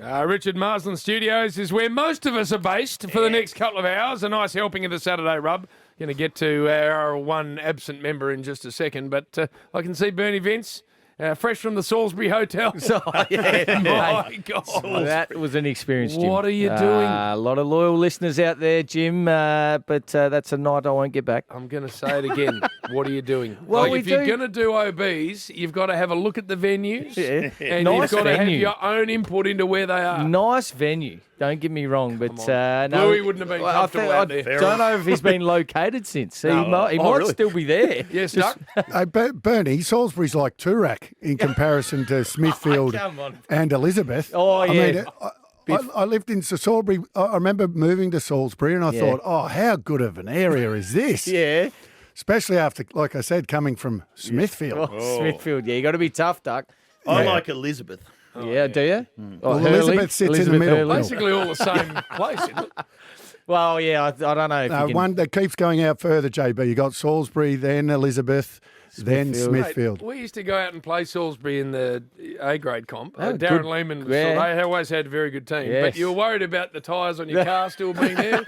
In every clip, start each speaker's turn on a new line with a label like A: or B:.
A: Richard Marsland Studios is where most of us are based for the next couple of hours. A nice helping of the Saturday rub. Going to get to our one absent member in just a second, but I can see Bernie Vince. Fresh from the Salisbury Hotel.
B: Oh, yeah.
A: My God.
B: That was an experience, Jim.
A: What are you doing?
B: A lot of loyal listeners out there, Jim, but that's a night I won't get back.
A: I'm going to say it again. What are you doing?
B: Well,
A: if you're going to do OBs, you've got to have a look at the venues.
B: Yeah.
A: And
B: Nice
A: you've got to have
B: venue.
A: your own input into where they are.
B: Nice venue. Don't get me wrong, but no,
A: Bluey wouldn't have been comfortable out there.
B: I don't know if he's been located since. He might
C: really?
B: still be there.
A: Yes, Duck.
D: Bernie, Salisbury's like Toorak in comparison to Smithfield
B: Come on.
D: and Elizabeth.
B: Oh, yeah.
D: I mean, I lived in Salisbury. I remember moving to Salisbury and I thought, how good of an area is this?
B: Yeah.
D: Especially after, like I said, coming from Smithfield.
B: Smithfield. Yeah, you got to be tough, Duck.
C: I like Elizabeth.
B: Yeah, do you?
D: Well, Elizabeth sits in the middle.
B: Hurley.
A: Basically all the same place, isn't it?
B: Well, yeah, I don't know if you can...
D: One that keeps going out further, JB. You got Salisbury, then Elizabeth, then Smithfield.
A: Mate, we used to go out and play Salisbury in the A-grade comp.
B: Oh,
A: Darren
B: good.
A: Lehman,
B: Yeah.
A: they always had a very good team.
B: Yes.
A: But you were worried about the tyres on your car still being there.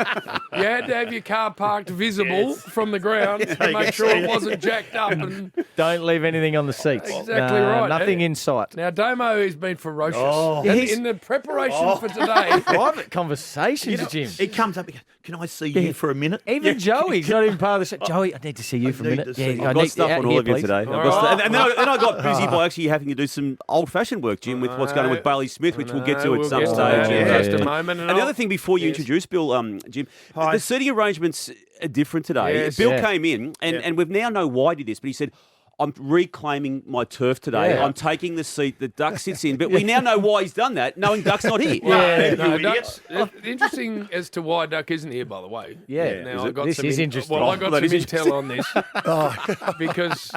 A: You had to have your car parked visible from the ground to make sure it wasn't jacked up. And
B: Don't leave anything on the seats.
A: Exactly right.
B: Nothing in sight.
A: now, Damo has been ferocious.
B: Yeah,
A: And
B: he's-
A: in the preparation for today,
B: Private conversations, Jim.
C: He comes up and goes, can I see you for a minute?
B: Even Joey's not even part of the show. Joey, I need to see you for a
C: need
B: minute.
C: to see you.
B: I
E: I've got
B: need
E: stuff
B: out
E: on
B: here,
E: all again
B: please.
E: today. I've
A: All
E: got stuff-
A: right.
E: and then I got busy by actually having to do some old-fashioned work, Jim, with what's going on with Bailey Smith, which we'll get to at some
A: get to
E: stage.
A: that in
B: Yeah.
A: just a moment.
E: And the other thing before you introduce Bill, Jim, the seating arrangements are different today.
A: Yes.
E: Bill
B: Yeah.
E: came in, and we've now know why he did this, but he said, I'm reclaiming my turf today.
B: Yeah.
E: I'm taking the seat that Duck sits in. But we now know why he's done that, knowing Duck's not here.
B: Yeah.
A: No, Duck's, interesting as to why Duck isn't here, by the way.
B: Yeah.
A: Now,
E: Is
A: I
E: it?
A: got
B: This
A: some
B: is interesting.
A: Well, I got
E: That
A: some
E: is interesting.
A: intel on this because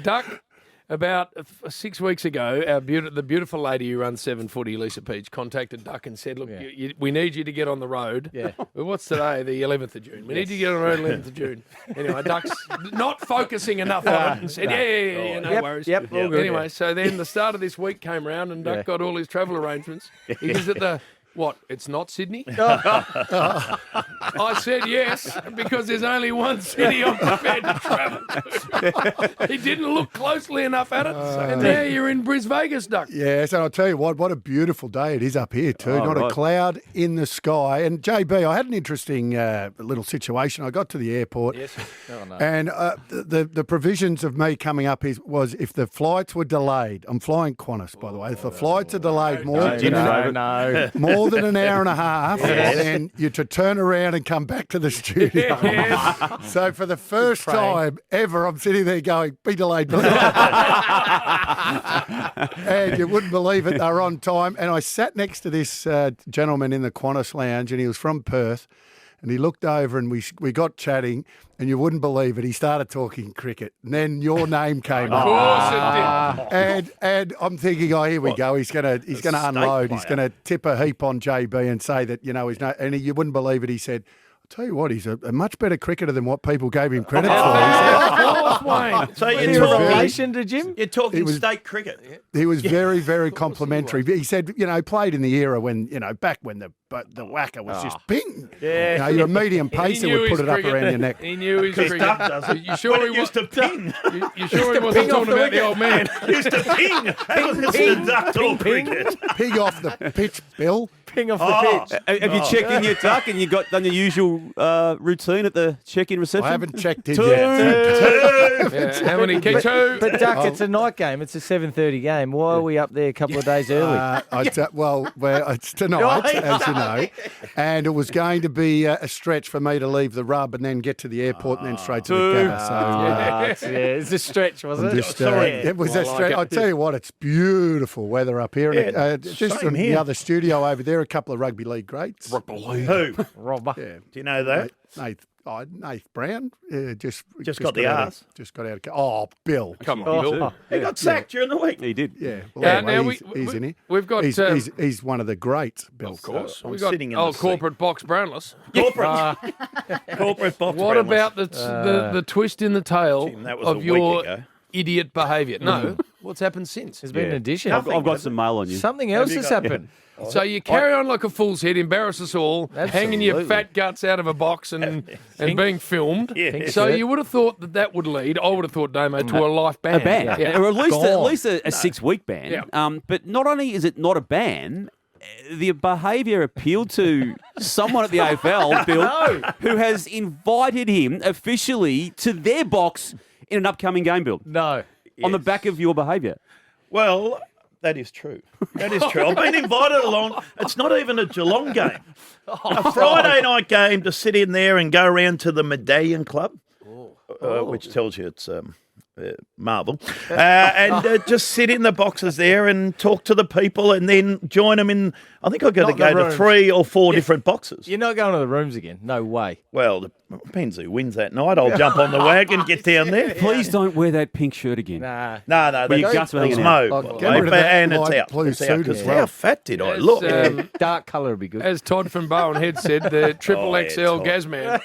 A: Duck, about 6 weeks ago, the beautiful lady who runs 7 Footy, Lisa Peach, contacted Duck and said, look, we need you to get on the road.
B: Yeah.
A: Well, what's today? The 11th of June. We need you to get on the road 11th of June. Anyway, Duck's not focusing enough on it and said, yeah, no worries.
B: Yep, all good.
A: Anyway, so then the start of this week came round and Duck got all his travel arrangements. He was at the... What? It's not Sydney? I said yes, because there's only one city I'm prepared to travel to. He didn't look closely enough at it, and now you're in Vegas, Duck.
D: Yes, and I'll tell you what a beautiful day it is up here too.
E: Oh,
D: Not
E: right.
D: a cloud in the sky. And JB, I had an interesting little situation. I got to the airport, and the provisions of me coming up was if the flights were delayed. I'm flying Qantas, by the way. If the flights are delayed more than an hour and a half, then you're to turn around and come back to the studio. So for the first time ever, I'm sitting there going, be delayed, be delayed. And you wouldn't believe it, they were on time. And I sat next to this gentleman in the Qantas lounge, and he was from Perth. And he looked over and we got chatting, and you wouldn't believe it. He started talking cricket. And then your name came
A: Of
D: up.
A: course it did.
D: And I'm thinking, oh, here we go. He's gonna unload.
C: player.
D: He's gonna tip a heap on JB and say that he's no. And you wouldn't believe it. He said, "I'll tell you what, he's a much better cricketer than what people gave him credit for."
A: Of course, Wayne.
C: So
B: Any
C: you're talking,
B: relation to Jim?
C: you're talking
D: It was-
C: state cricket.
D: He was very, very complimentary. He said, played in the era when, back when the whacker was just ping.
B: Yeah.
D: Your medium
A: He
D: pacer
A: knew
D: would put
A: his
D: it up
A: cricket.
D: around your neck.
A: He knew his cricket.
C: Duck does it.
A: You sure
C: But
A: he
C: it
A: was?
C: used to ping.
A: You sure he wasn't
B: ping off
A: talking
B: the
A: about the old man?
C: used to ping. That was the duck talk cricket.
D: Ping off the pitch, Bill.
B: Ping off the pitch.
E: Have you checked in your Duck and you done your usual routine at the check-in reception?
D: I haven't checked in
E: Two.
D: yet.
A: Yeah, how many kids?
B: But Duck, it's a night game. It's a 7:30 game. Why are we up there a couple of days early?
D: It's tonight, as you know, and it was going to be a stretch for me to leave the rub and then get to the airport and then straight to the gaffer. So
B: It's a stretch, wasn't
D: I'm
B: it?
D: just,
C: Sorry.
D: it was
A: Well,
D: a
A: I like
D: stretch.
A: it.
D: I'll tell you what, it's beautiful weather up here. And
C: Yeah,
D: just
C: same
D: from the
C: here.
D: other studio over there, a couple of rugby league greats.
C: Who?
B: Robber.
D: Yeah,
C: Do you know that?
D: Nath Brown just
C: got the
D: out
C: arse.
D: of- Just got out of. Oh, Bill.
A: Come on, Bill.
C: He got sacked during the week.
E: He did.
D: Yeah.
A: Yeah,
D: Well,
A: now
D: he's in here.
A: we've got,
D: He's one of the greats, Bill.
A: of course,
C: I'm
A: we've got
C: sitting in the seat.
A: corporate box Brownless.
C: Corporate box.
A: What
C: Brownless.
A: about the twist in the tail
C: Jim, that was a
A: of
C: week
A: your
C: ago.
A: idiot behaviour? No, what's happened since?
B: There's been an addition.
E: I've got some mail on you.
B: Something else
C: you
B: has
C: got-
B: happened.
A: So you carry on like a fool's head, embarrass us all, hanging your
B: Absolutely.
A: fat guts out of a box and being filmed.
C: Yeah.
A: So you would have thought that would lead, I would have thought, Damo, to a life ban.
E: A ban,
A: Yeah.
E: or at
B: Gone.
E: least a 6-week ban.
A: Yeah.
E: But not only is it not a ban, the behaviour appealed to someone at the AFL, Bill, who has invited him officially to their box in an upcoming game, Bill,
B: No.
E: on the back of your behaviour.
C: Well, that is true. That is true. I've been invited along. It's not even a Geelong game. A Friday night game to sit in there and go around to the Medallion Club, which tells you it's Marvel, and just sit in the boxes there and talk to the people and then join them in, I think I've got to
B: Not the
C: go to
B: rooms.
C: 3 or 4 different boxes.
B: You're not going to the rooms again. No way.
C: Well, it depends who wins that night. I'll jump on the wagon, get down there.
E: Please don't wear that pink shirt again.
B: Nah.
C: No,
E: But your
C: that's
E: guts are hanging
C: Mo.
B: out.
D: Get rid of that
C: And it's
D: light
C: out.
D: blue
C: It's out,
D: suit
C: 'cause
D: as well.
C: How fat did I
A: As,
C: look?
B: Dark colour would be good.
A: As Todd from Bowen Head said, the triple
C: yeah,
A: XL
C: Todd.
A: Gazman.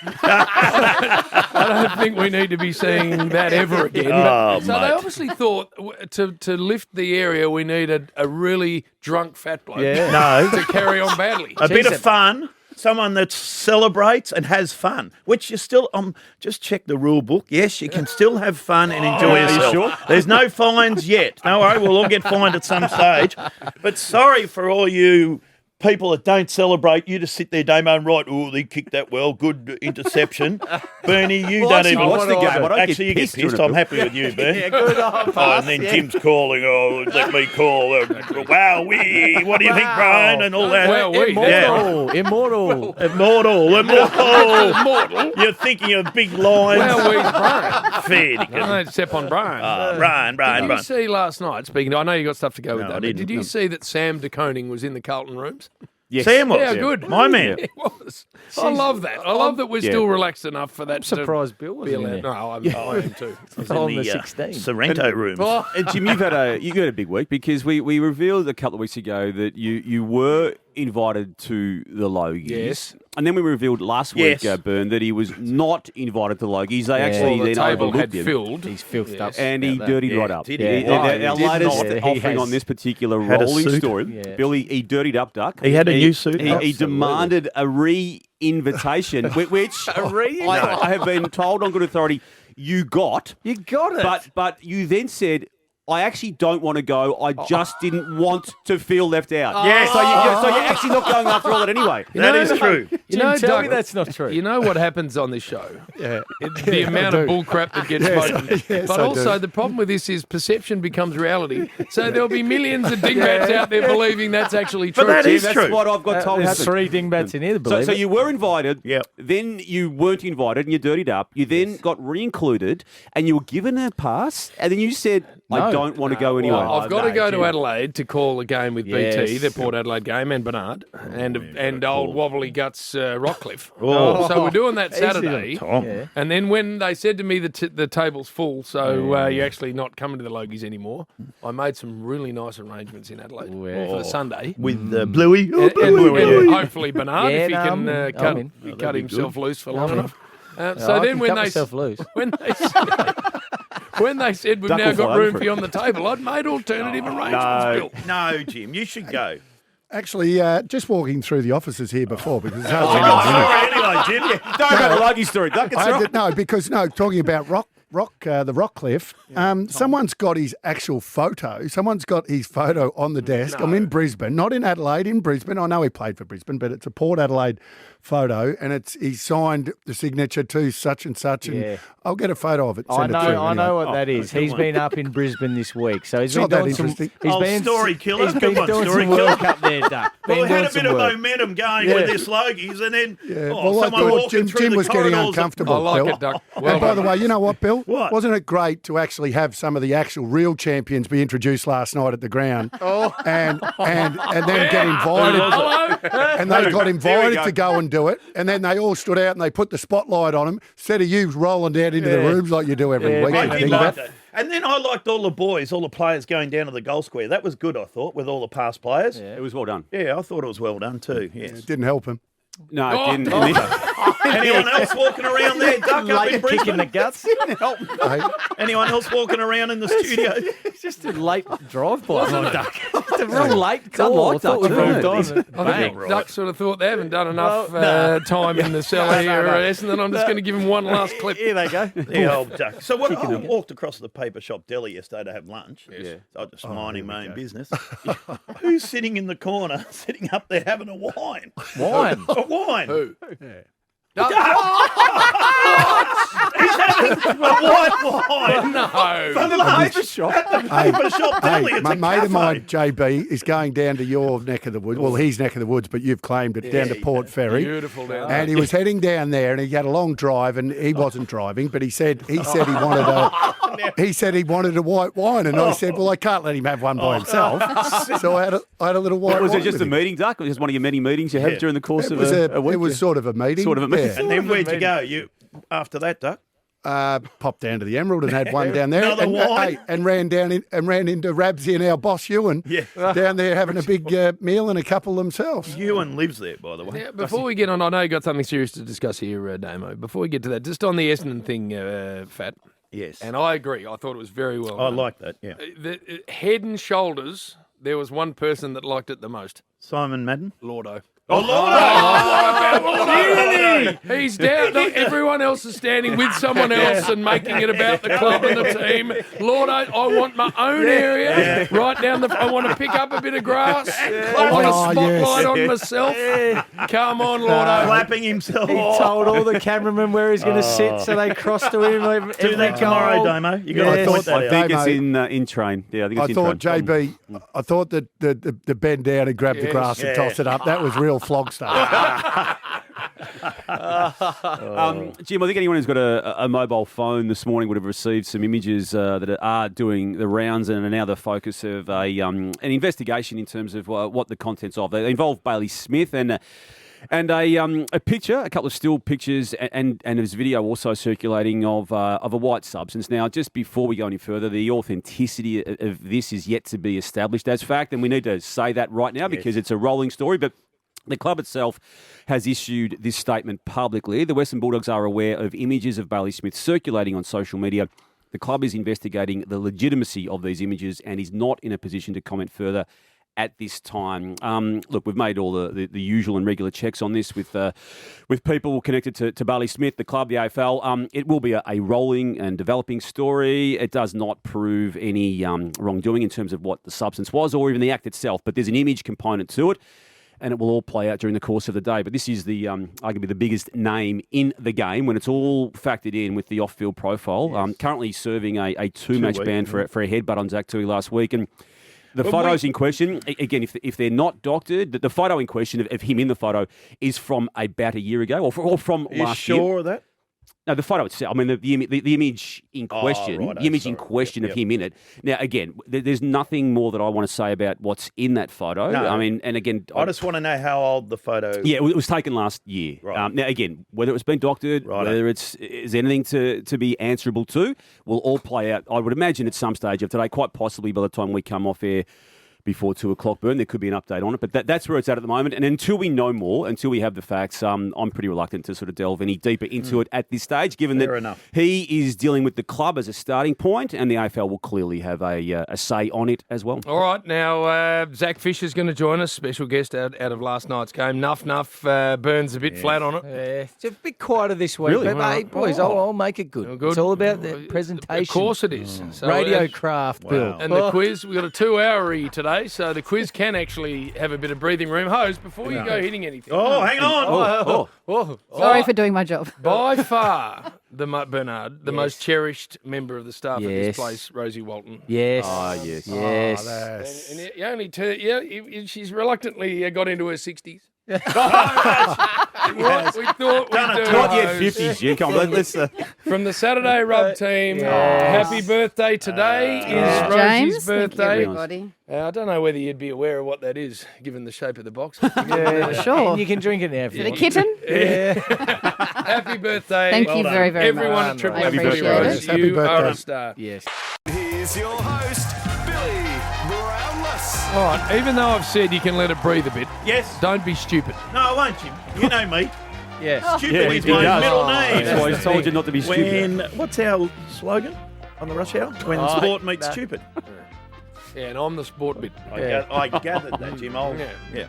A: I don't think we need to be seeing that ever again.
C: Oh,
A: So they
C: mate.
A: obviously thought to lift the area, we needed a really drunk fat bloke
B: Yeah.
C: No.
A: to carry on badly.
C: A bit
B: Jeez,
C: of fun, someone that celebrates and has fun, which you still, just check the rule book. Yes, you can still have fun and enjoy yourself.
E: sure?
C: There's no fines yet. No worry, we'll all get fined at some stage. But sorry for all you people that don't celebrate. You just sit there, Damo, and write, oh, they kicked that well, good interception. Bernie, you don't even
E: watch the game. I don't get
C: Actually, you get
E: pissed during
C: pissed.
E: it,
C: I'm
E: Bill.
C: happy with you, Bernie.
B: Yeah, good on
C: Oh,
B: pass,
C: and then
B: yeah.
C: Tim's calling, let me call. Wow, what do you think, Brian? And all that.
A: Well, we-
B: Immortal. Immortal.
C: Immortal. You're thinking of big lines.
A: Well, we's Brian.
C: Fair dinkum.
A: No, step on Brian.
C: Brian.
A: Did you see last night, speaking of, I know you got stuff to go with
C: No, I
A: that, but
C: didn't.
A: did you see that Sam de Koning was in the Carlton rooms?
E: Yes.
C: Sam was.
A: Yeah, good.
C: My man.
A: He was. I love that. I love that we're
E: Yeah.
A: still relaxed enough for that.
B: Surprised Bill
A: to
B: was
A: be
B: in
A: allowed.
B: there.
A: No, I am too.
B: On
C: In
B: the
C: the
B: 16.
C: Sorrento room.
E: And Jim, you had a big week because we revealed a couple of weeks ago that you were invited to the Logies.
A: Yes.
E: And then we revealed last week,
C: Yes.
E: Byrne, that he was not invited to the Logies. They actually
A: Well, the
E: then
A: table
E: overlooked
A: had
E: him.
A: filled.
B: He's filthed up.
E: And he
B: about that.
E: dirtied
C: Yeah,
E: right up.
C: did he?
E: Yeah,
C: Oh,
E: our
C: he did
E: latest
B: not. Yeah, he
E: offering
B: has.
E: on this particular
C: Had a
E: rolling
C: suit.
E: story,
B: Yeah.
E: Billy, he dirtied up Duck.
C: He had a new suit.
E: He
C: Absolutely.
E: demanded a re-invitation, which I have been told on good authority you got.
B: You got it.
E: But you then said, I actually don't want to go. I just didn't want to feel left out.
C: Yes.
E: So you're actually not going after all that anyway.
C: That is true.
B: Jim, tell me that's not true.
A: You know what happens on this show?
D: Yeah.
A: The amount of bull crap that gets spoken.
D: yes,
A: But
D: I
A: also
D: do.
A: the problem with this is perception becomes reality. So there'll be millions of dingbats out there believing that's actually true.
C: But that
E: Jim,
C: is
E: that's
C: true.
E: what I've got told
B: There's
E: happened.
B: 3 dingbats in here to
E: So,
B: believe
E: so
B: it.
E: you were invited,
C: Yep.
E: then you weren't invited and you dirtied up. You then got re-included and you were given a pass and then you said, I
B: No.
E: don't want to go anyway.
A: Well, I've got to
B: no,
A: go to
B: Jim.
A: Adelaide to call a game with BT,
B: Yes.
A: the Port Adelaide game, and Bernard, and old Wobbly Guts Rockcliffe.
C: Oh.
A: So we're doing that
B: Easy
A: Saturday.
C: Tom.
B: Yeah.
A: And then when they said to me the table's full, so you're actually not coming to the Logies anymore, I made some really nice arrangements in Adelaide for the Sunday.
C: With Bluey. Oh,
A: And
C: Bluey.
A: hopefully Bernard,
B: Yeah,
A: if he
B: no,
A: can
B: I'm
A: cut,
B: in.
A: cut himself loose for long
B: I'm in.
A: enough.
B: I
A: So then
B: can
A: when
B: cut
A: they
B: myself loose.
A: when they said, when they said we've
E: Duck
A: now
E: will
A: got
E: fly
A: room
E: over
A: for you on the table, I'd made alternative arrangements,
E: no.
A: Bill.
C: No, Jim, you should go.
D: Actually, just walking through the offices here before because it's
C: Oh,
D: hard to
C: sorry, anyway, Jim.
E: Don't about the Logie story, Duck. It's
D: I had
E: right.
D: to- no, because talking about the Rockcliffe. Someone's got his actual photo. Someone's got his photo on the desk. I'm in Brisbane, not in Adelaide. In Brisbane, I know he played for Brisbane, but it's a Port Adelaide photo, and he's signed the signature to such and such. And
B: Yeah.
D: I'll get a photo of it.
B: I
D: Send it through
B: know
D: anyway.
B: what that is. He's been up in Brisbane this week, so he's
D: It's
B: been
D: not that
B: doing some.
D: interesting.
B: He's
C: Oh,
B: been
C: story killer.
B: He's
C: Come
B: been
C: on,
B: doing
C: story
B: some work
C: killer.
B: up there, Duck.
C: Well, we
B: Been
C: had
B: doing
C: a bit
B: some
C: of
B: work.
C: momentum going
D: Yeah.
C: with this Logies, and then
D: Yeah, well, I
C: someone
D: thought
C: walking through
D: Jim
C: the
D: was getting
C: corridors.
D: uncomfortable.
A: I like
D: Bill.
A: it, Duck.
D: And
A: Well
D: by
A: done.
D: the way, you know what, Bill?
C: What?
D: Wasn't it great to actually have some of the actual real champions be introduced last night at the ground, and then get invited, and they got invited to go and do it, and then they all stood out and they put the spotlight on them, instead of you rolling down into the rooms like you do every
B: Yeah,
D: week.
C: I
D: and
C: did
D: things
C: like
D: like
C: that. And then I liked all the boys, all the players going down to the goal square. That was good, I thought, with all the past players.
E: It was well done.
C: Yeah, I thought it was well done too. Yes.
D: It didn't help him.
E: No,
A: Oh,
E: it didn't.
C: Anyone else walking around there, Duck, up in
B: Late kick in the
C: Brisbane?
B: guts.
D: Hey,
C: Anyone else walking around in the studio?
B: It's just a late drive-by. Duck. It's a real late call.
E: unlike
B: I thought
E: Dutch,
B: we moved
E: isn't
B: on.
A: I think Duck sort of thought they haven't done enough time in the cellar here at Essendon. I'm just going to give him one last clip.
B: Here they go.
C: The old duck. So what, I walked across the paper shop deli yesterday to have lunch.
E: Yes.
C: So I was just minding my own business. Who's sitting in the corner, sitting up there having a wine?
B: Wine.
C: A wine.
A: Who?
C: He's having a white wine.
A: No.
C: From the paper shop. At the paper shop deli. It's
D: my
C: a
D: mate of mine,
C: cafe.
D: JB, is going down to your neck of the woods. Well, his neck of the woods, but you've claimed it down to Port Ferry.
A: Beautiful down there.
D: And he was heading down there, and he had a long drive, and he wasn't driving, but he said he wanted a white wine, and I said, well, I can't let him have one by himself, so I had a little white
E: Was
D: wine.
E: it just
D: with
E: a
D: him.
E: meeting, Duck? Or just one of your many meetings you have during the course of a week?
D: It was sort of a meeting.
E: Sort of a meeting.
D: yeah.
C: And then where'd you go? You after that, Duck?
D: Popped down to the Emerald and had one down there,
C: Another wine?
D: and ran into Rabsy and our boss Ewan down there having a big meal and a couple themselves.
C: Ewan lives there, by the way.
A: Yeah, before we get on, I know you got something serious to discuss here, Damo. Before we get to that, just on the Essendon thing, Fat.
C: Yes.
A: And I agree. I thought it was very well
C: I
A: done.
C: like that, yeah.
A: The head and shoulders, there was one person that liked it the most.
C: Simon Madden?
A: Lordo.
C: Oh, Lord!
A: He's down. No, everyone else is standing with someone else and making it about the club and the team. Lord, I want my own area. Right down the. I want to pick up a bit of grass. I want a spotlight on myself. Come on, Lordo.
C: Clapping himself.
B: He told all the cameramen where he's going to sit, so they crossed to him.
C: Do that tomorrow, Damo. You got to point
E: I
C: that
E: think
C: out.
E: it's in train. Yeah, I think it's
D: I
E: in
D: thought
E: train.
D: JB, I thought that the bend down and grab the grass and toss it up. That was real flog stuff.
E: Jim, I think anyone who's got a mobile phone this morning would have received some images that are doing the rounds and are now the focus of an investigation in terms of what the contents of. They involve Bailey Smith and a picture, a couple of still pictures, and there's video also circulating of a white substance. Now, just before we go any further, the authenticity of this is yet to be established as fact, and we need to say that right now because it's a rolling story, but the club itself has issued this statement publicly. The Western Bulldogs are aware of images of Bailey Smith circulating on social media. The club is investigating the legitimacy of these images and is not in a position to comment further at this time. Look, we've made all the usual and regular checks on this with people connected to Bailey Smith, the club, the AFL. It will be a rolling and developing story. It does not prove any wrongdoing in terms of what the substance was or even the act itself, but there's an image component to it, and it will all play out during the course of the day. But this is the arguably the biggest name in the game when it's all factored in with the off-field profile. Currently serving a two-match ban for a headbutt on Zach Tui last week. And the photos in question, again, if they're not doctored, the photo in question of him in the photo is from about a year ago or from last year.
C: Are you sure of that?
E: No, the photo itself. I mean, the image in question,
C: righto,
E: the image in
C: sorry.
E: question
C: Yep,
E: of him in it. Now, again, there's nothing more that I want to say about what's in that photo.
C: No.
E: I mean, and again,
C: I just want to know how old the photo.
E: yeah, it was taken last year.
C: Right.
E: Now, again, whether it's been doctored,
C: Righto.
E: whether is anything to be answerable to, will all play out. I would imagine at some stage of today, quite possibly by the time we come off air before 2 o'clock, Burn, there could be an update on it. But that's where it's at the moment. And until we know more, until we have the facts, I'm pretty reluctant to sort of delve any deeper into it at this stage, given
C: Fair
E: that
C: enough.
E: he is dealing with the club as a starting point, and the AFL will clearly have a say on it as well.
A: All right, now Zach Fisher's going to join us, special guest out of last night's game. Nuff burns a bit flat on it.
B: Yeah, it's a bit quieter this week.
E: Really?
B: But, hey, boys, I'll make it good.
A: Good.
B: It's all about the presentation.
A: Of course it is. So,
B: Radio craft, Bill.
A: And the quiz, we've got a 2-hour today, so the quiz can actually have a bit of breathing room. Hose, before you go hitting anything.
C: Oh, hang on.
F: Sorry for doing my job.
A: By far, Bernard, the most cherished member of the staff at this
B: Yes.
A: place, Rosie Walton.
B: Yes.
E: Yes.
B: Yes.
A: And you only she's reluctantly got into her 60s. We thought we'd do.
E: Not yet
A: Hose.
E: 50s, you come on, let's...
A: From the Saturday Rub team, happy birthday today is Rosie's
F: James, thank you,
A: birthday.
F: everybody.
A: I don't know whether you'd be aware of what that is, given the shape of the box.
F: Sure.
B: And you can drink it now if you
F: The
B: want.
F: kitten?
A: Happy birthday.
F: Thank you very, very much.
A: Everyone at Triple
F: I
A: M Footy
F: appreciate
A: Rose,
F: it.
D: Happy
A: you are
D: birthday.
A: a star.
B: Yes.
G: Here's your host, Billy Brownless.
A: All right, even though I've said you can let it breathe a bit,
C: Yes.
A: don't be stupid.
C: No, I won't, Jim. You know me.
B: Yes.
C: Stupid is
E: he
C: my
E: does.
C: middle name.
E: That's why he's told you not to be stupid.
C: What's our slogan on the rush hour? When sport meets stupid.
A: Yeah, and I'm the sport bit.
C: I gathered that, Jim.
A: Yeah.
C: Yeah.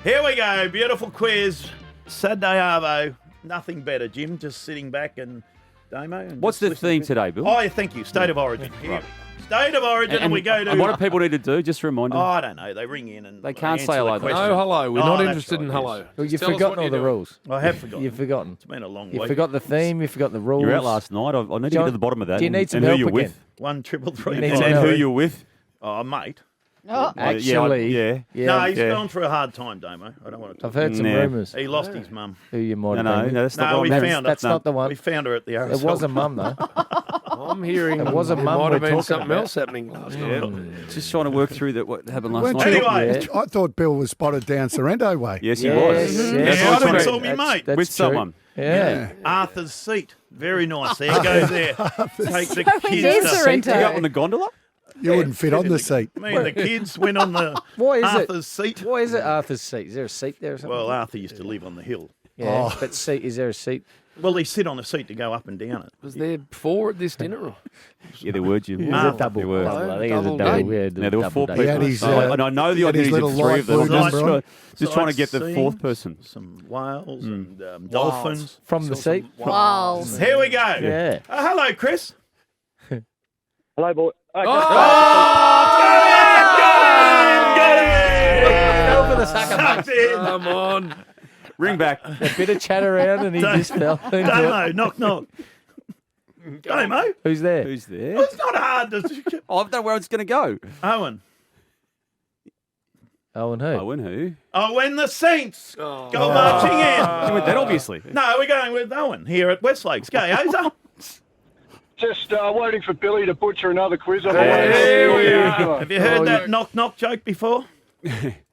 C: Here we go. Beautiful quiz. Saturday Arvo. Nothing better, Jim. Just sitting back and Damo. And
E: What's
C: just
E: the
C: listening
E: theme
C: to-
E: today, Bill?
C: Oh, thank you. State of Origin. Here. State of Origin, and we go to.
E: And what do people need to do? Just to remind them.
C: Oh, I don't know. They ring in and
E: They can't
C: answer
E: say
C: the
E: hello, though.
C: question.
A: No hello. We're
C: Oh,
A: not
C: that's
A: interested
C: right,
A: in
C: yes.
A: hello.
B: Well, you've
A: Tell us
B: forgotten
A: what
B: all
A: you're
B: the
A: doing.
B: rules.
C: I have forgotten.
B: You've forgotten.
C: It's been a long
B: You
C: week.
B: forgot the theme. You forgot the rules.
E: You were out last night. I need to get to the bottom of that.
B: Do you need some
E: and who
B: help
E: you're
B: again?
E: with.
C: 1 3 3
B: You need
E: And
B: some
E: then
B: help.
E: who you're with.
C: Oh, mate.
F: Oh,
B: Actually,
E: yeah.
C: No, he's
E: Yeah.
C: gone through a hard time, Damo. I don't want to talk.
B: I've heard some
E: Yeah.
B: rumours
C: He lost his mum.
B: who you might
E: No,
B: have been.
E: that's not
C: No,
E: what
C: we
E: I'm
C: found
B: That's
C: it.
B: not the one.
C: We found her at the
B: It
C: RSL.
B: was a mum, though.
A: I'm hearing
B: It was a
A: there
B: mum
A: might
B: we're
A: have been
B: talking
A: something
B: about.
A: else happening last night.
E: Just trying to work through that. What happened last
D: Weren't
E: night?
D: you-
C: Anyway.
D: I thought Bill was spotted down Sorrento way.
E: Yes, he
B: Yes,
E: was.
B: yes.
E: That's
C: Yeah,
E: what
C: I
E: I'm
C: think
E: saying.
C: so, me mate.
B: That's
E: With
B: true.
E: someone.
B: Yeah.
C: Arthur's seat. Very nice. There goes there. Take the
F: it
C: kids.
F: is
C: to-
F: Sorrento.
E: You got on the gondola?
D: You wouldn't fit on the seat.
C: Me and the kids went on the
B: Why is
C: Arthur's seat.
B: it? Why is it Arthur's seat? Is there a seat there or something?
C: Well, Arthur used to live on the hill.
B: yeah, but seat. Is there a seat?
C: Well, he sit on a seat to go up and down it.
A: Was there 4 at this dinner? Or?
E: Yeah, there were, Jim.
B: It was
C: Ah,
B: a double.
E: there were.
B: double. I think it was a
A: Double
B: double.
A: date.
B: We had a
E: Now, there were
B: double
E: 4
B: date.
E: people.
D: He had his,
E: and I know the
D: he had his
E: identities of
D: little
E: 3 of them.
D: light
E: I'm
D: blue
E: just,
D: number
E: just trying to get the
C: Sightseeing,
E: 4th person.
C: Some whales and dolphins.
B: From the seat.
F: Wow.
C: Here we go.
B: Yeah.
C: Hello, Chris.
H: Hello, boy.
B: Fell for the sucker punch.
C: Sucked in.
A: Come on.
E: Ring back.
B: A bit of chat around and he just fell into it.
C: Damo, knock, knock. Damo?
B: Who's there?
E: Who's there?
C: It's not hard to...
E: Oh, I don't know where it's going to go.
C: Owen.
B: Oh, and who?
E: Oh, and who?
C: When the Saints go marching in.
E: You went that, obviously.
C: No, we're going with Owen here at Westlakes. Go, Oza.
H: Just waiting for Billy to butcher another quiz on
A: There we are.
C: Have you heard that knock-knock joke before?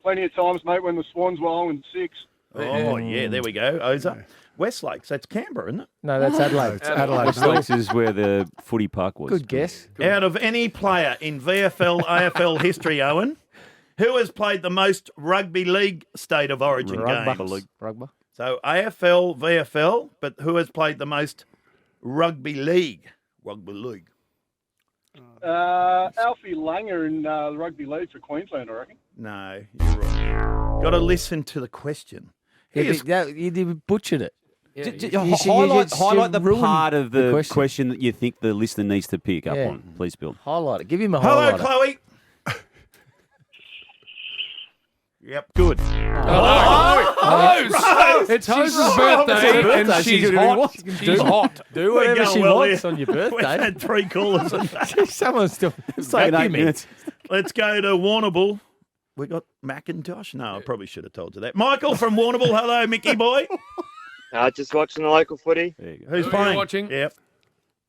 H: Plenty of times, mate, when the Swans were 0-6.
C: Oh, yeah, there we go, Oza. Westlakes, that's Canberra, isn't it?
B: No, that's Adelaide. It's Adelaide.
E: Westlakes is where the footy park was.
B: Good guess.
C: Out of any player in VFL, AFL history, Owen, who has played the most rugby league state of origin games?
B: Rugby.
C: So AFL, VFL, but who has played the most rugby league? Rugby league.
H: Alfie Langer in the rugby league for Queensland, I reckon.
C: No, you're right. Got to listen to the question.
B: You butchered it.
E: Highlight the
B: ruined
E: part of the
B: question.
E: question that you think the listener needs to pick up
B: Yeah.
E: on. Please, Bill.
B: Highlight it. Give him a
C: Hello,
B: highlight.
C: Chloe. Yep, good.
A: Hose. It's Hose's birthday, and
E: birthday.
A: she's
E: She can do
A: hot.
E: what she can
A: She's hot.
B: Do
C: We're
B: whatever
C: going
B: she
C: well
B: wants
C: here.
B: on your
C: We've
B: birthday.
C: had 3 callers.
B: Someone's still
E: Saying 8
B: vacuuming.
E: minutes.
C: Let's go to Warrnambool. We got Macintosh. No, I probably should have told you that. Michael from Warrnambool. Hello, Mickey boy.
I: Just watching the local footy.
E: There you go.
C: Who's
A: Who are you
C: playing?
A: watching?
C: Yep.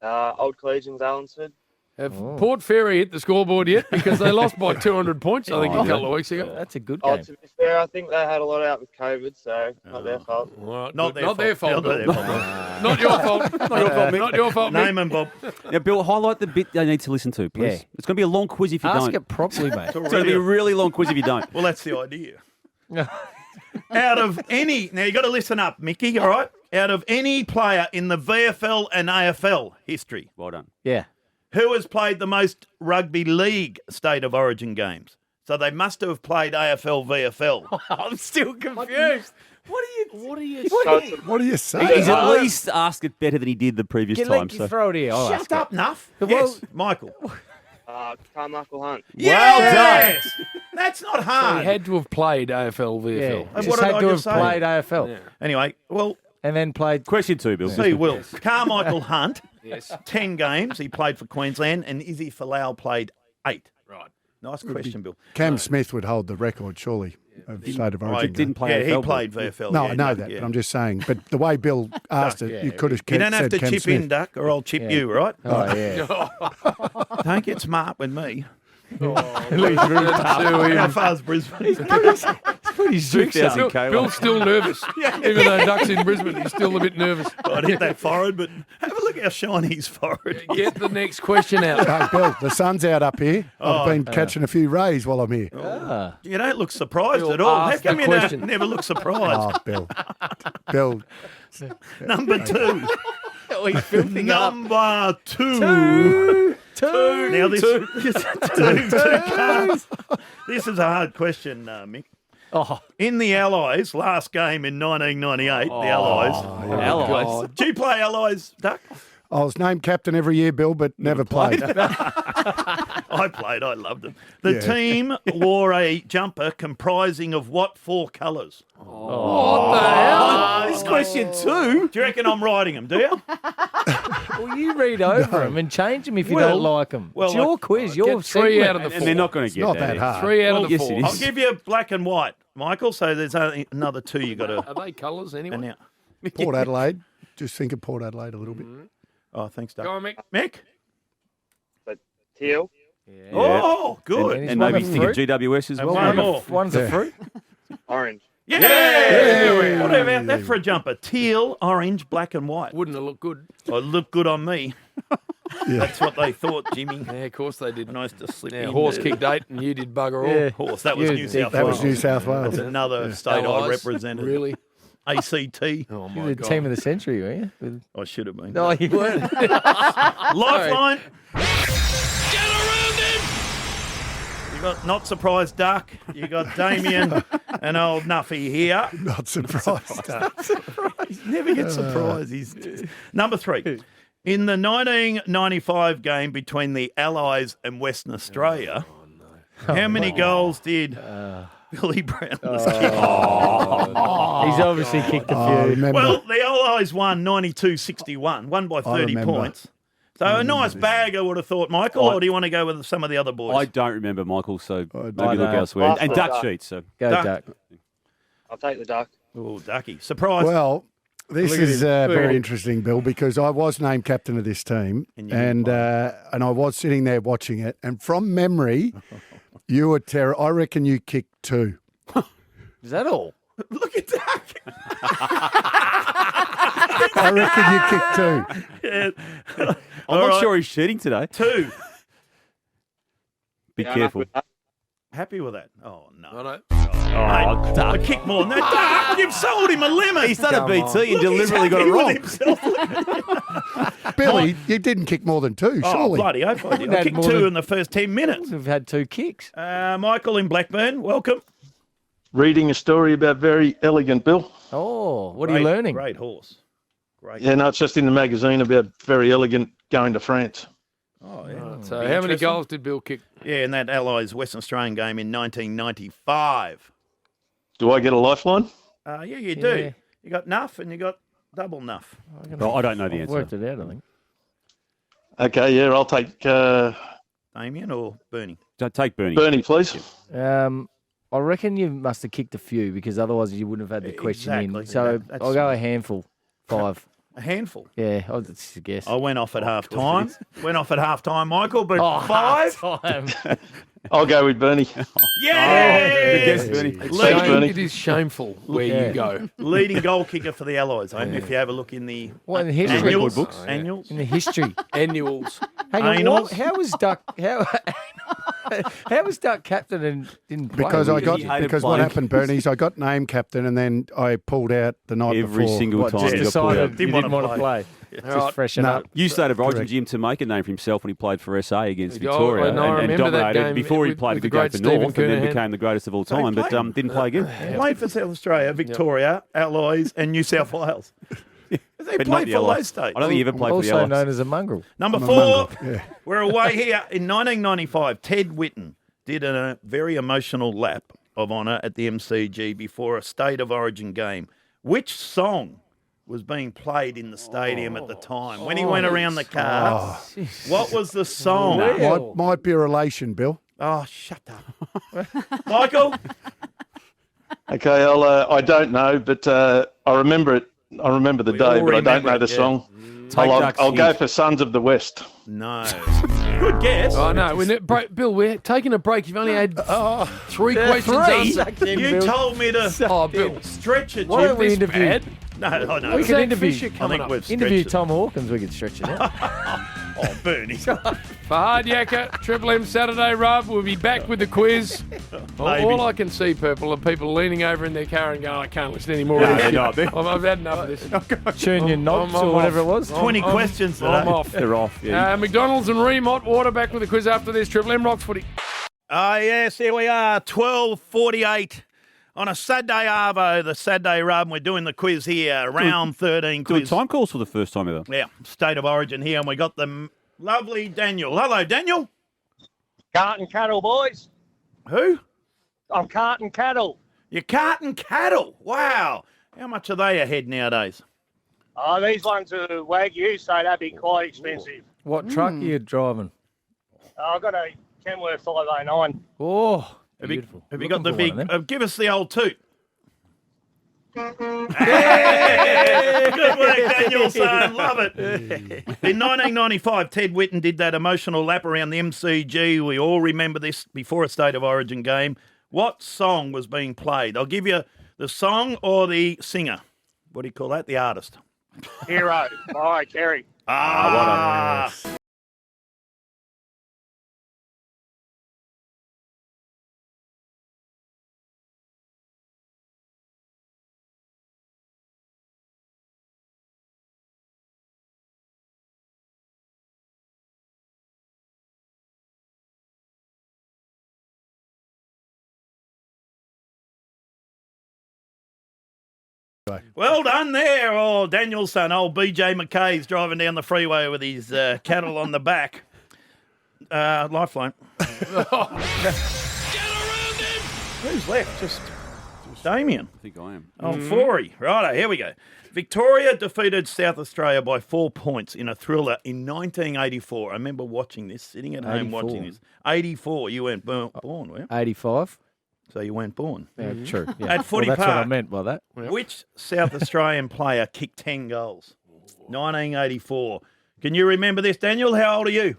I: Old Collegians, Allensford.
A: Have Port Fairy hit the scoreboard yet? Because they lost by 200 points, I think, a couple of weeks ago.
B: That's a good
I: Oh,
B: game.
I: to be fair, I think they had a lot out with COVID, so not their fault.
A: All right,
C: Not
A: good.
C: their fault.
A: Bill.
C: Not their fault.
A: Not your fault. Not your fault, Mick. Not your fault, Mick.
C: Name and Bob.
E: Now, Bill, highlight the bit they need to listen to, please.
B: Yeah.
E: It's going to be a long quiz if you
B: Ask
E: don't.
B: it properly, mate.
E: It's going to be a really long quiz if you don't.
C: Well, that's the idea. Out of any... Now, you got to listen up, Mickey, all right? Out of any player in the VFL and AFL history,
E: Well done.
B: Yeah.
C: who has played the most rugby league state of origin games? So they must have played AFL, VFL.
B: I'm still confused. What are you
D: What do you say?
E: He's at least asked it better than he did the previous time.
B: Let
E: So.
B: you throw it here. I'll ask
C: Shut up, Nuff.
B: Well-
C: Yes, Michael.
I: Carmichael Hunt.
C: Yes! That's not
A: He
C: hard.
A: had to have played AFL,
B: it. Yeah.
A: VFL.
C: And
B: Just
C: what did
B: had
C: I
B: to have
C: just say?
B: played AFL.
C: Anyway, well,
B: And then played...
E: Question 2, Bill.
C: see, Will. Carmichael Hunt,
A: Yes.
C: 10 games. He played for Queensland, and Izzy Folau played 8.
A: Right.
C: Nice question, Bill.
D: Cam Smith would hold the record, surely, of state of origin.
E: didn't play
C: Yeah, he
E: AFL,
C: played
E: but-
C: VFL.
D: No,
C: yeah,
D: I know that,
C: yeah.
D: but I'm just saying. But the way Bill asked it, you could have
C: You don't have
D: said
C: to
D: Cam
C: chip
D: Smith.
C: in, Duck, or I'll chip you, right?
B: Oh, yeah.
C: Don't get smart with me.
A: To
C: How
A: him.
C: far's Brisbane?
B: Pretty strict.
E: 6,000 K.
A: Bill's still nervous. Even though Duck's in Brisbane, he's still a bit nervous.
C: I'd hit that forehead, but have a look how shiny his forehead is.
A: Get the next question out.
D: Hey, Bill, the sun's out up here. I've been catching a few rays while I'm here.
C: You don't look surprised
A: Bill,
C: at all. How
A: ask
C: come
A: the
C: you
A: question.
C: never look surprised?
D: Oh, Bill. Bill,
C: Number 2.
B: Oh, he's filming up.
C: Number 2.
B: Two.
C: Now this two cards. This is a hard question, Mick.
B: Oh,
C: In the Allies' last game in 1998, the Allies.
E: Allies.
C: Do you play Allies, Duck?
D: I was named captain every year, Bill, but never played.
C: I played. I loved it. The
D: Yeah.
C: team wore a jumper comprising of what 4 colours?
A: What the hell?
E: This question too.
C: Do you reckon I'm writing them, do you?
B: well, you read over them and change them if you
C: Well-
B: don't like them.
C: well,
B: It's your
C: like-
B: quiz,
A: Get
B: your
A: 3 out of the
E: And
A: 4.
E: they're not going to get
D: Not
E: that.
D: that hard.
A: 3 out of
C: Well,
A: the
E: yes,
A: 4.
E: it
C: I'll
E: is.
C: give you black and white, Michael, so there's only another 2 you got to...
A: Are they colours anyway?
C: And now,
D: Port Adelaide. Just think of Port Adelaide a little bit.
C: oh, thanks, Duck.
A: Go on, Mick.
C: Mick?
I: But teal.
C: Oh, good.
B: And
E: And
B: one
E: maybe
B: of
E: think of
B: fruit.
E: GWS as
C: And
E: well.
C: one
E: maybe.
C: more.
B: One's a fruit.
I: Orange.
C: Yeah!
D: Yeah.
C: What about that for a jumper? Teal, orange, black and white.
A: Wouldn't have looked good.
C: Oh, look good on me. That's what they thought, Jimmy.
A: Yeah, of course they did.
C: When I used to slip
A: Yeah,
C: in.
A: horse kicked 8 and you did bugger all.
B: Yeah.
C: Horse. That was
B: You
C: New
B: did.
C: South
D: That
C: Wales.
D: was New South Wales.
C: That's another state I
A: Allies.
C: represented.
A: Really?
C: ACT.
A: Oh,
B: You're
A: my
B: the
A: God.
B: team of the century, were you? With-
C: I should have been.
B: No, you weren't.
C: Lifeline. You got Not Surprised Duck. You got Damien and old Nuffy here.
D: Not surprised.
C: Never gets surprised. He's number 3. In the 1995 game between the Allies and Western Australia, how many goals did Billy Brown kick?
B: He's obviously kicked a
D: I
B: few.
D: remember.
C: Well, the Allies won 92-61, won by 30
D: remember.
C: points. So a nice bag, I would have thought, Michael, or do you want to go with some of the other boys?
E: I don't remember, Michael, so maybe
D: don't
E: look
B: know.
E: elsewhere. And
I: Last
E: duck
I: one.
E: sheets. So.
B: Go,
C: Duck.
B: Duck.
I: I'll take the duck.
C: Oh, Ducky. Surprise.
D: Well, this
B: Look at
D: is
B: him. Look at
D: very
B: him.
D: interesting, Bill, because I was named captain of this team,
C: And you didn't
D: and I was sitting there watching it, and from memory, you were terror. I reckon you kicked 2.
B: Is that all?
C: Look at Duck.
D: I reckon you kicked 2.
C: Yeah.
E: I'm
C: All
E: not
C: right.
E: sure he's cheating today.
C: 2.
E: Be
I: Yeah,
E: careful.
C: Happy with that? Oh, no.
A: I know.
C: Mate, I kicked more than that. Duck, you've sold him a lemon.
E: He's done a
B: Come
E: BT
B: on.
E: and
C: Look,
E: deliberately
C: he's
E: got it
C: happy with
E: wrong.
C: himself.
D: Billy, you didn't kick more than 2,
C: Oh,
D: surely.
C: bloody hope I did. I
B: Had
C: kicked
B: more
C: 2
B: than-
C: in the first 10 minutes.
B: We've had 2 kicks.
C: Michael in Blackburn, welcome.
J: Reading a story about Very Elegant Bill.
B: Oh, what are you
C: Great-
B: learning?
C: Great horse. Great.
J: Yeah, no, it's just in the magazine about Very Elegant going to France.
C: Oh, yeah.
A: So
C: Be
A: how many
C: interesting.
A: goals did Bill kick?
C: Yeah, in that Allies Western Australian game in 1995.
J: Do I get a lifeline?
C: Yeah, you do.
B: Yeah.
C: You got nuff and you got double nuff.
E: Oh, I don't know the
B: I've
E: answer.
B: worked it out, I think.
J: Okay, yeah, I'll take
C: Damien or Bernie?
E: Don't take Bernie.
J: Bernie, please.
B: I reckon you must have kicked a few because otherwise you wouldn't have had the question
C: Exactly.
B: in. So
C: That's-
B: I'll go a handful. 5.
C: A handful.
B: Yeah, I'll just guess.
C: I went off at half time. Went off at half time, Michael, but
B: Oh,
C: 5.
B: time.
J: I'll go with Bernie.
C: Yeah!
E: Good guess, Bernie.
A: It's
J: Thanks, Bernie.
A: It is shameful where
B: Yeah.
A: you go.
C: Leading goal kicker for the Allies. If you have a look in the
B: What, in the history?
C: annuals.
E: Record books.
C: Annuals.
B: In the history.
A: Annuals.
B: Hang on,
C: Anals.
B: how was Duck? How was Duck captain and didn't play?
D: Because I
E: He
D: got
E: hated
D: because what
E: playing.
D: happened, Bernie, is I got named captain and then I pulled out the night
E: Every
D: before.
E: single
B: What,
E: time
B: just
E: he got pulled
B: decided
E: out.
B: you
C: Didn't
B: didn't
C: wanna
B: want to play.
A: All
B: Just
A: right.
B: freshen
D: No.
B: up.
E: You State of Origin
D: Correct.
E: Jim to make a name for himself when he played for SA against
A: Oh,
E: Victoria
A: and I
E: and
A: remember that
E: dominated
A: game
E: before he
A: with-
E: played a
A: with the
E: good game
A: great
E: for
A: Stephen
E: North and then
A: Kernahan.
E: became the greatest of all
C: So
E: time, but
C: played-
E: didn't play again.
C: Played for South Australia, Victoria, Allies, and New South Wales. They
E: But not
C: played
E: the
C: for
E: Allies.
C: those states.
E: I don't think he ever played for the
B: Also
E: Allies.
B: known as a mongrel.
C: Number 4, we're away here. In 1995, Ted Whitten did a very emotional lap of honour at the MCG before a State of Origin game. Which song was being played in the stadium at the time? When he went around the car, what was the song?
D: Might be a relation, Bill.
C: Oh, shut up. Michael?
J: Okay, I don't know, but I remember it. I remember the
C: We
J: day,
C: all
J: but I don't
C: remember
J: know
C: it,
J: the
C: yeah.
J: song.
E: Take Duck's
J: I'll go
E: hint.
J: for Sons of the West.
C: No. Good guess.
A: Oh, no. Bill, we're taking a break. You've only had 3 questions answered.
C: You told me to
A: Oh, Bill.
C: stretch it,
B: Why
C: Jim.
B: don't we
C: This
B: interview?
C: bad. No, I know.
B: We can
A: Zach
B: interview.
A: Fisher
C: I
A: coming
C: think
A: up.
C: we've
B: Interview
C: stretched it.
B: Tom Hawkins. We could stretch it out.
C: Oh, Bernie.
A: For Hard Yakka, Triple M Saturday Rub. We'll be back with the quiz. All I can see, Purple, are people leaning over in their car and going, I can't listen anymore. I've had enough of this.
B: Tune your knobs or whatever it was.
C: 20 questions today.
A: I'm off.
E: They're off. Yeah.
A: McDonald's and Remott Water back with a quiz after this. Triple M Rocks Footy.
C: Yes, here we are, 12:48 on a Saturday Arvo, the Saturday Rub. We're doing the quiz here, round 13
E: Doing
C: quiz.
E: time calls for the first time ever.
C: Yeah, State of Origin here, and we got the lovely Daniel. Hello, Daniel.
H: Carting cattle, boys.
C: Who?
H: I'm carting cattle.
C: You're carting cattle. Wow. How much are they ahead nowadays?
H: Oh, these ones are Wagyu, so that'd be quite expensive.
B: What truck are you driving?
H: I've got a Kenworth 509.
B: Oh,
C: Have you
B: beautiful.
C: got the
B: Looking
C: big?
B: for one of them.
C: Give us the old toot. Hey, good work, Daniel, son. Love it. In 1995, Ted Whitten did that emotional lap around the MCG. We all remember this before a State of Origin game. What song was being played? I'll give you the song or the singer. What do you call that? The artist.
H: Hero. Mariah Carey.
C: Ah, well done there. Oh, Daniel's son, old BJ McKay's driving down the freeway with his cattle on the back. Lifeline. Who's left? Just Damien.
E: I think I am.
C: Oh, Forey. Righto, here we go. Victoria defeated South Australia by 4 points in a thriller in 1984. I remember watching this, sitting at home
B: 84.
C: watching this. 84, you weren't born, were you?
B: 85.
C: So you weren't born.
B: Yeah, true. Yeah.
C: At Footy
B: That's what I
C: Park.
B: meant by that.
C: Which South Australian player kicked 10 goals? 1984. Can you remember this, Daniel? How old are you?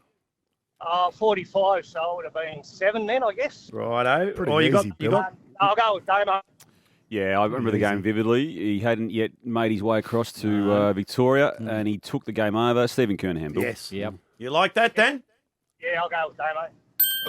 H: 45, so I would have been 7 then, I guess.
C: Righto.
D: Pretty
C: you
D: easy, Bill.
C: got
H: I'll go with Damo.
E: Yeah, I remember the game vividly. He hadn't yet made his way across to Victoria, and he took the game over. Stephen Kernahan, Bill.
C: Yes.
B: Yep.
C: You like that, Dan?
H: Yeah, I'll go with Damo.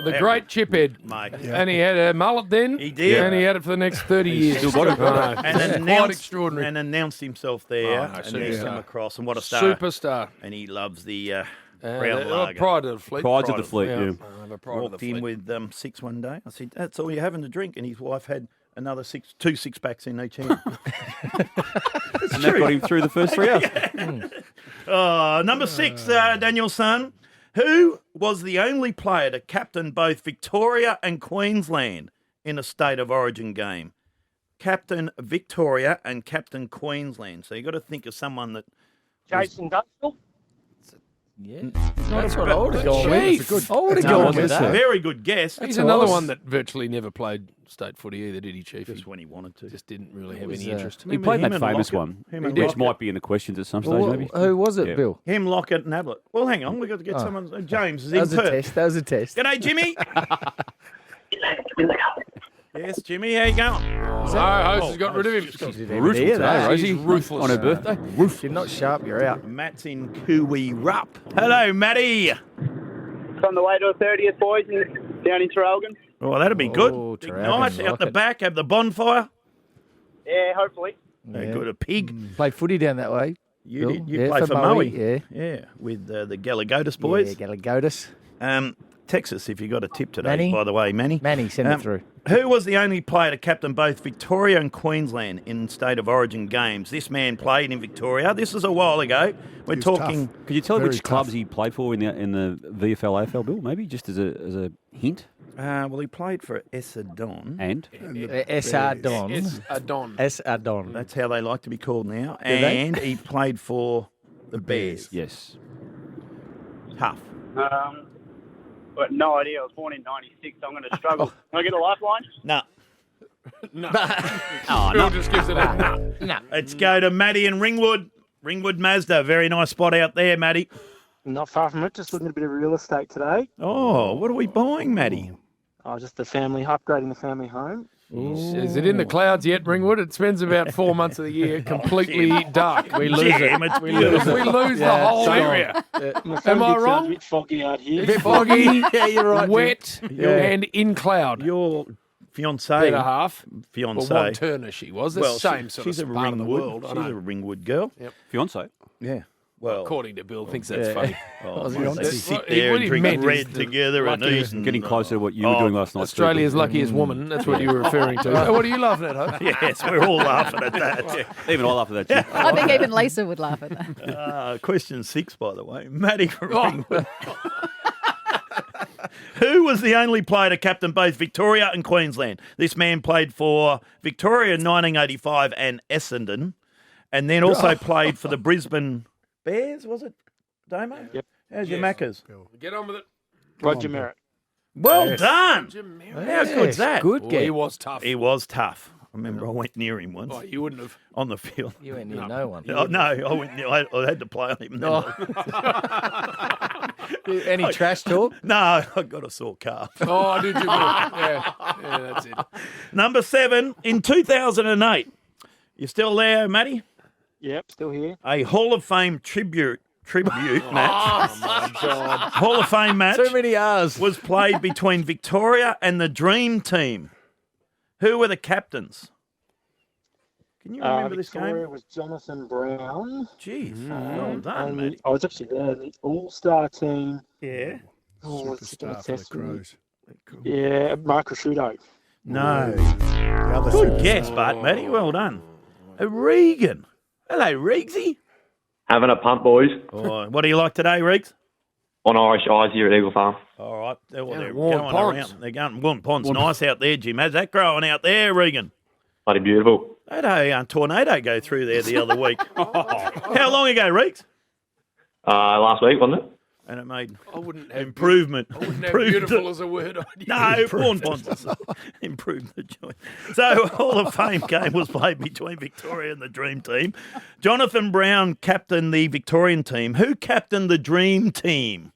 A: The great Chiphead.
C: Mate.
A: And he had a mullet then.
C: He did.
A: And he had it for the next 30 years.
E: still got it.
C: And
A: Quite extraordinary.
C: And announced himself there.
A: Oh, no,
C: and he's
A: superstar.
C: come across. And what a star.
A: Superstar.
C: And he loves the brown lager.
A: Pride of the fleet.
E: Pride of the fleet, yeah.
A: The pride of the
C: Walked in
A: fleet.
C: with 6 one day. I said, that's all you're having to drink. And his wife had another 2 6-packs in each hand.
E: And that got him through the first 3 hours.
C: Number 6, Daniel's son. Who was the only player to captain both Victoria and Queensland in a State of Origin game? Captain Victoria and Captain Queensland. So you've got to think of someone that...
H: Jason Dunstall.
B: Yeah. That's what I would have gone with.
A: Chief.
B: I would have gone with that.
C: Very good guess.
A: He's
B: what I
A: another
B: was-
A: one that virtually never played state footy either, did he, Chief?
C: Just when he wanted to.
A: Just didn't really have
B: was,
A: any interest.
E: He played that
C: Him and
E: famous
C: Lockett.
E: one,
C: Him and
E: which
C: Lockett.
E: might be in the questions at some stage,
B: Well,
E: maybe.
B: who was it,
E: Yeah.
B: Bill?
C: Him, Lockett and Ablett. Well, hang on. We've got to get someone... James is
B: That
C: in
B: was a
C: Perth.
B: test. That was a test.
C: G'day, Jimmy. Yes, Jimmy. How you going?
A: Host has got rid of him.
E: Brutal
B: Hear
E: today,
B: that?
E: Rosie.
A: He's ruthless.
E: On her birthday.
B: If you're not sharp, you're out.
C: Matt's in Cooey Rup. Hello, Matty.
I: On the way to a 30th, boys, down in Traralgon.
C: Oh, that'll be good.
B: Oh,
C: Big
B: Traralgon,
C: night out
B: like
C: the
B: it.
C: back, have the bonfire.
I: Yeah, hopefully.
C: Very good. A pig.
B: Play footy down that way.
C: You
B: Bill.
C: did. You
B: Yeah,
C: play for
B: Moe,
C: Moe.
B: yeah.
C: Yeah, with the Gallagher boys.
B: Yeah, Galagotis.
C: Texas, if you got a tip today,
B: Manny?
C: by the way, Manny.
B: Manny, send it through.
C: Who was the only player to captain both Victoria and Queensland in State of Origin games? This man played in Victoria. This is a while ago. We're
D: He was
C: talking.
D: tough.
E: Could you tell
D: Very
E: which clubs
D: tough.
E: he played for in the VFL AFL, Bill? Maybe just as a hint.
C: Well, he played for Essendon.
E: And
B: SR Don.
A: It's a Don.
B: SR Don.
C: That's how they like to be called now.
B: they?
C: And he played for the Bears.
E: yes,
C: Tough.
I: But no idea. I was born in 96, so I'm going to struggle. Can I get a lifeline?
C: No.
A: Bill just gives it a
C: Let's go to Matty and Ringwood. Ringwood Mazda. Very nice spot out there, Matty.
I: Not far from it. Just looking at a bit of real estate today.
C: Oh, what are we buying, Matty?
I: Oh, just the family, upgrading the family home.
A: Is it in the clouds yet, Ringwood? It spends about 4 months of the year completely dark. We lose
C: Jim,
A: it.
C: it's
A: We lose the
B: Yeah,
A: whole
B: it's gone.
A: area.
I: My
A: Am I
I: sounds
A: wrong?
I: a bit foggy out here.
A: Bit foggy,
B: Yeah, you're right.
A: wet,
C: Yeah.
A: and in cloud.
C: You're fiancée.
A: Better half.
C: Fiancée.
A: Well, one Turner she was. The same sort
C: she's
A: of
C: a
A: part of the
C: Ringwood.
A: world. I
C: She's
A: know.
C: a Ringwood girl.
A: Yep.
E: Fiance.
C: Yeah. Well,
A: According to Bill, thinks that's funny.
C: they sit
A: What
C: there
A: he
C: and drink
A: meant is
C: red
A: the
C: together and
A: luckiest-
C: eat. And,
E: Getting closer to what you were doing last night.
A: Australia's luckiest woman. That's what you were referring to. What are you laughing at, huh?
C: Yes, we're all laughing at that.
E: Even I laugh at that. Jim.
F: I think even Lisa would laugh at that.
C: Question 6, by the way. Matty from Ringwood. Who was the only player to captain both Victoria and Queensland? This man played for Victoria in 1985 and Essendon, and then also played for the Brisbane Bears, was it, Damo?
J: Yep.
C: How's your Maccas?
A: Get on with it.
J: Roger Merritt.
C: Well done.
A: Jim Merritt.
C: How good's that?
B: Good
A: Oh,
B: game.
A: he was tough.
C: He was tough. I remember I went near him once
A: Oh, you wouldn't have.
C: on the field.
B: You went near no one.
C: Oh, no, I went near, I had to play on him. Then.
B: Any trash talk?
C: No, I got a sore calf.
A: Oh, did you? Yeah, that's it.
C: Number 7, in 2008. You still there, Matty?
J: Yep, still here.
C: A Hall of Fame tribute match.
A: Oh, my God.
C: Hall of Fame match
B: Too many R's.
C: was played between Victoria and the Dream Team. Who were the captains? Can you remember this
K: Victoria
C: game?
K: was Jonathan Brown.
C: Jeez, well done,
K: And
C: Matty.
K: I was actually there. The All-Star team.
C: Yeah.
K: Oh, what's the
D: Superstar for the
K: test?
D: Crows.
K: Yeah, Mark Rashudo.
C: No.
D: The other
C: Good
D: superstar.
C: guess, Bart, Matty. Well done. Regan. Hello, Regsy.
L: Having a punt, boys.
C: Oh, what do you like today, Regs?
L: On Irish Eyes here at Eagle Farm.
C: All right. They're
A: warm
C: going
A: ponds.
C: around. They're going warm ponds. Nice out there, Jim. How's that growing out there, Regan?
L: Bloody beautiful.
C: I had a tornado go through there the other week. How long ago, Reeks?
L: Last week, wasn't it?
C: And it made
A: I wouldn't have
C: improvement.
A: I wouldn't have beautiful as a word on you.
C: No, Warren Ponds improved the joint. So, Hall of Fame game was played between Victoria and the Dream Team. Jonathan Brown captained the Victorian team. Who captained the Dream Team?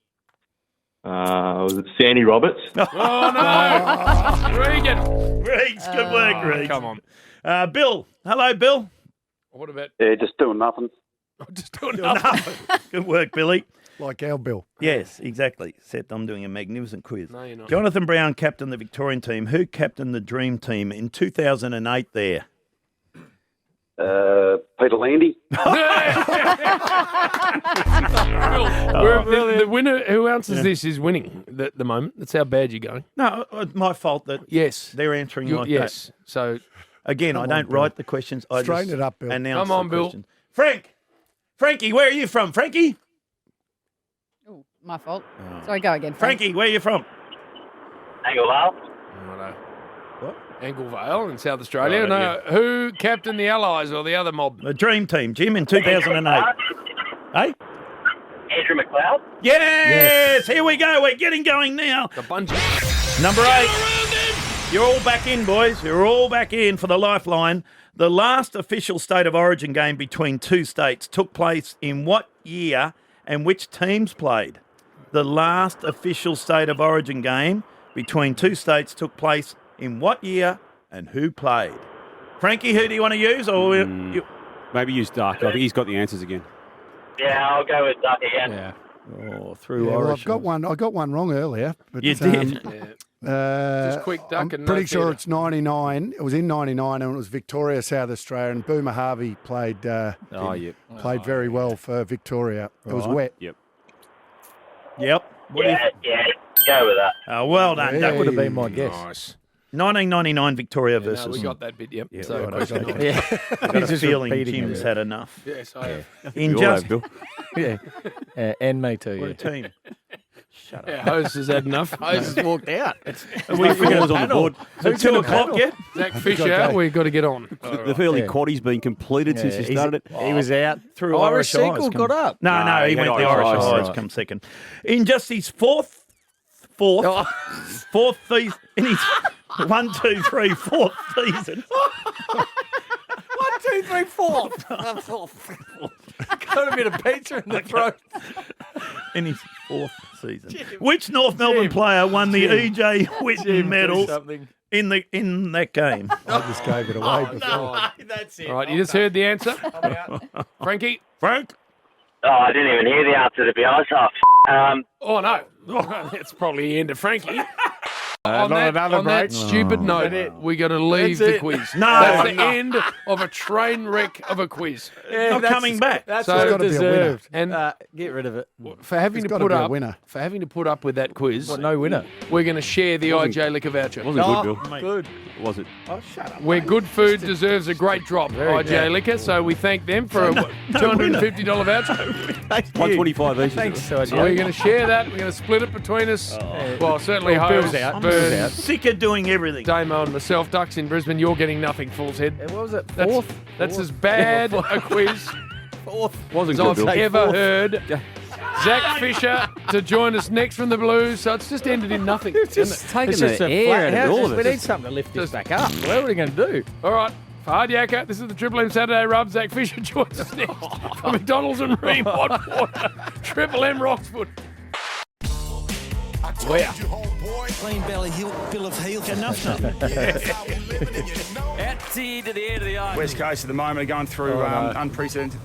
L: Was it Sandy Roberts?
A: Oh, no. Regan.
C: Reeks, good work, Reeks.
A: Come on.
C: Bill. Hello, Bill.
A: What about
I: Yeah, just doing nothing.
A: just doing nothing?
C: Good work, Billy.
D: Like our Bill.
C: Yes, exactly. Except I'm doing a magnificent quiz.
A: No, you're not.
C: Jonathan Brown captained the Victorian team. Who captained the Dream Team in 2008 there?
I: Peter Landy.
A: The winner, who answers this is winning at the moment. That's how bad you're going.
C: No, my fault that
A: Yes.
C: they're answering like
A: Yes. So,
C: that. Again, I
D: Come
C: don't
D: on, Bill.
C: write the questions. I
D: Straighten
C: just
D: it up, Bill.
C: announce
A: Come on,
C: the
A: Bill.
C: questions. Frankie, where are you from? Frankie?
F: Oh, my fault. Sorry, go again.
C: Frankie, where are you from?
I: Anglevale.
C: What?
A: Anglevale in South Australia.
C: Right,
A: No, who captained the Allies or the other mob?
C: The Dream Team, Jim, in 2008. Hey?
I: Andrew McLeod.
C: Yes! Here we go. We're getting going now.
A: The Bungie.
C: Number 8. You're all back in, boys. You're all back in for the lifeline. The last official state of origin game between two states took place in what year and which teams played? The last official state of origin game between two states took place in what year and who played? Frankie, who do you want to use? Or you...
E: Maybe use Dark. I think he's got the answers again.
I: Yeah, I'll go with Duck again.
E: Yeah.
C: Oh, through
D: Yeah, well,
C: origin.
D: I got one wrong earlier. But,
C: You did?
A: Just quick duck
D: I'm
A: and
D: pretty
A: no
D: sure
A: theatre.
D: it's 99. It was in 99 and it was Victoria, South Australia. And Boomer Harvey played played very well for Victoria. It was
C: Right.
D: wet.
E: Yep.
C: Yep. What do you...
I: Yeah, go with that.
C: Oh, well done.
D: Yeah,
C: Duck.
B: That would have been my guess.
A: Nice.
C: 1999 Victoria
A: Yeah, no,
C: versus...
A: we got that bit, yep.
C: Yeah,
A: So,
C: right, okay.
B: Yeah.
C: I've got a
B: just
C: feeling
B: repeating
C: Jim's
B: it.
C: had enough.
A: yes, I have.
C: In just...
E: Bill.
B: Yeah. And me too.
C: What a
B: Yeah.
C: team. Shut
A: Yeah, Hose has had enough.
B: Hose has walked out.
C: Are we
E: Scores on the board.
C: Is it 2 o'clock yet?
A: Zach Fisher, we've got to get on.
E: The early quaddy's been completed since you
B: he's-
E: started it.
B: He was out.
C: Through
B: Irish
C: Eyes
B: sequel
C: come-
B: got up.
C: No,
E: No,
C: he
E: he
C: went
E: had
C: the
E: Irish
C: Irish
E: Eyes,
C: Eyes
E: right.
C: come second. In just his fourth season, in his 1, 2, 3, fourth season.
B: 1, 2, 3, 4. Got a bit of pizza in the throat.
C: In his fourth season. Which North Melbourne player won the E.J. Whitten medals in that game?
D: I just gave it away before.
B: That's it.
A: All right, you just heard the answer. Frankie?
C: Frank?
I: Oh, I didn't even hear the answer, to be honest.
A: Oh, no. That's probably the end of Frankie. On
B: not
A: that,
B: another
A: on that
B: break.
A: stupid note, we got to leave
B: That's
A: the
B: it.
A: quiz.
C: No,
A: That's the
C: no.
A: end of a train wreck of a quiz.
C: Not coming back.
B: That's
A: So
B: what
A: it's
B: it
D: gotta be a winner.
B: deserved.
A: And
B: Get rid of it.
A: for having
D: It's
A: to
D: gotta
A: put
D: be a
A: up
D: winner.
A: for having to put up with that quiz,
B: What, no winner?
A: we're going to share the IJ liquor voucher.
E: Wasn't good, Bill.
B: Good.
E: Was it?
C: Oh, shut up.
A: Where good food deserves a great drop, IJ Liquor. So we thank them for a $250 voucher.
B: Thank you.
E: 125 each.
B: Thanks,
A: So we're
B: IJ.
A: going to share that. We're going to split it between us. Well, certainly
B: Well, Bill's
A: Hose,
B: out.
A: Burns,
B: Bill's out.
C: Sick of doing everything.
A: Damo and myself. Ducks in Brisbane. You're getting nothing, Fool's Head.
B: What was it?
A: That's,
B: Fourth?
A: that's as bad a quiz
E: Wasn't
A: as
E: good,
A: I've
E: Bill.
A: ever heard. Zach Fisher to join us next from the Blues. So it's just ended in nothing. isn't it?
E: Taking
B: It's just
E: the
B: a
E: air
B: flat
E: out of
B: house.
E: all of
B: We
E: us.
B: need something to lift this back up. What are we going to do?
A: All right. For Hard Yakka, this is the Triple M Saturday Rub. Zach Fisher joins us next from McDonald's and Ream Hot Water. Triple M Roxwood.
B: Where?
M: Clean belly, bill of heels.
C: Enough.
M: Out to the end of the eye.
N: West Coast at the moment are going through unprecedented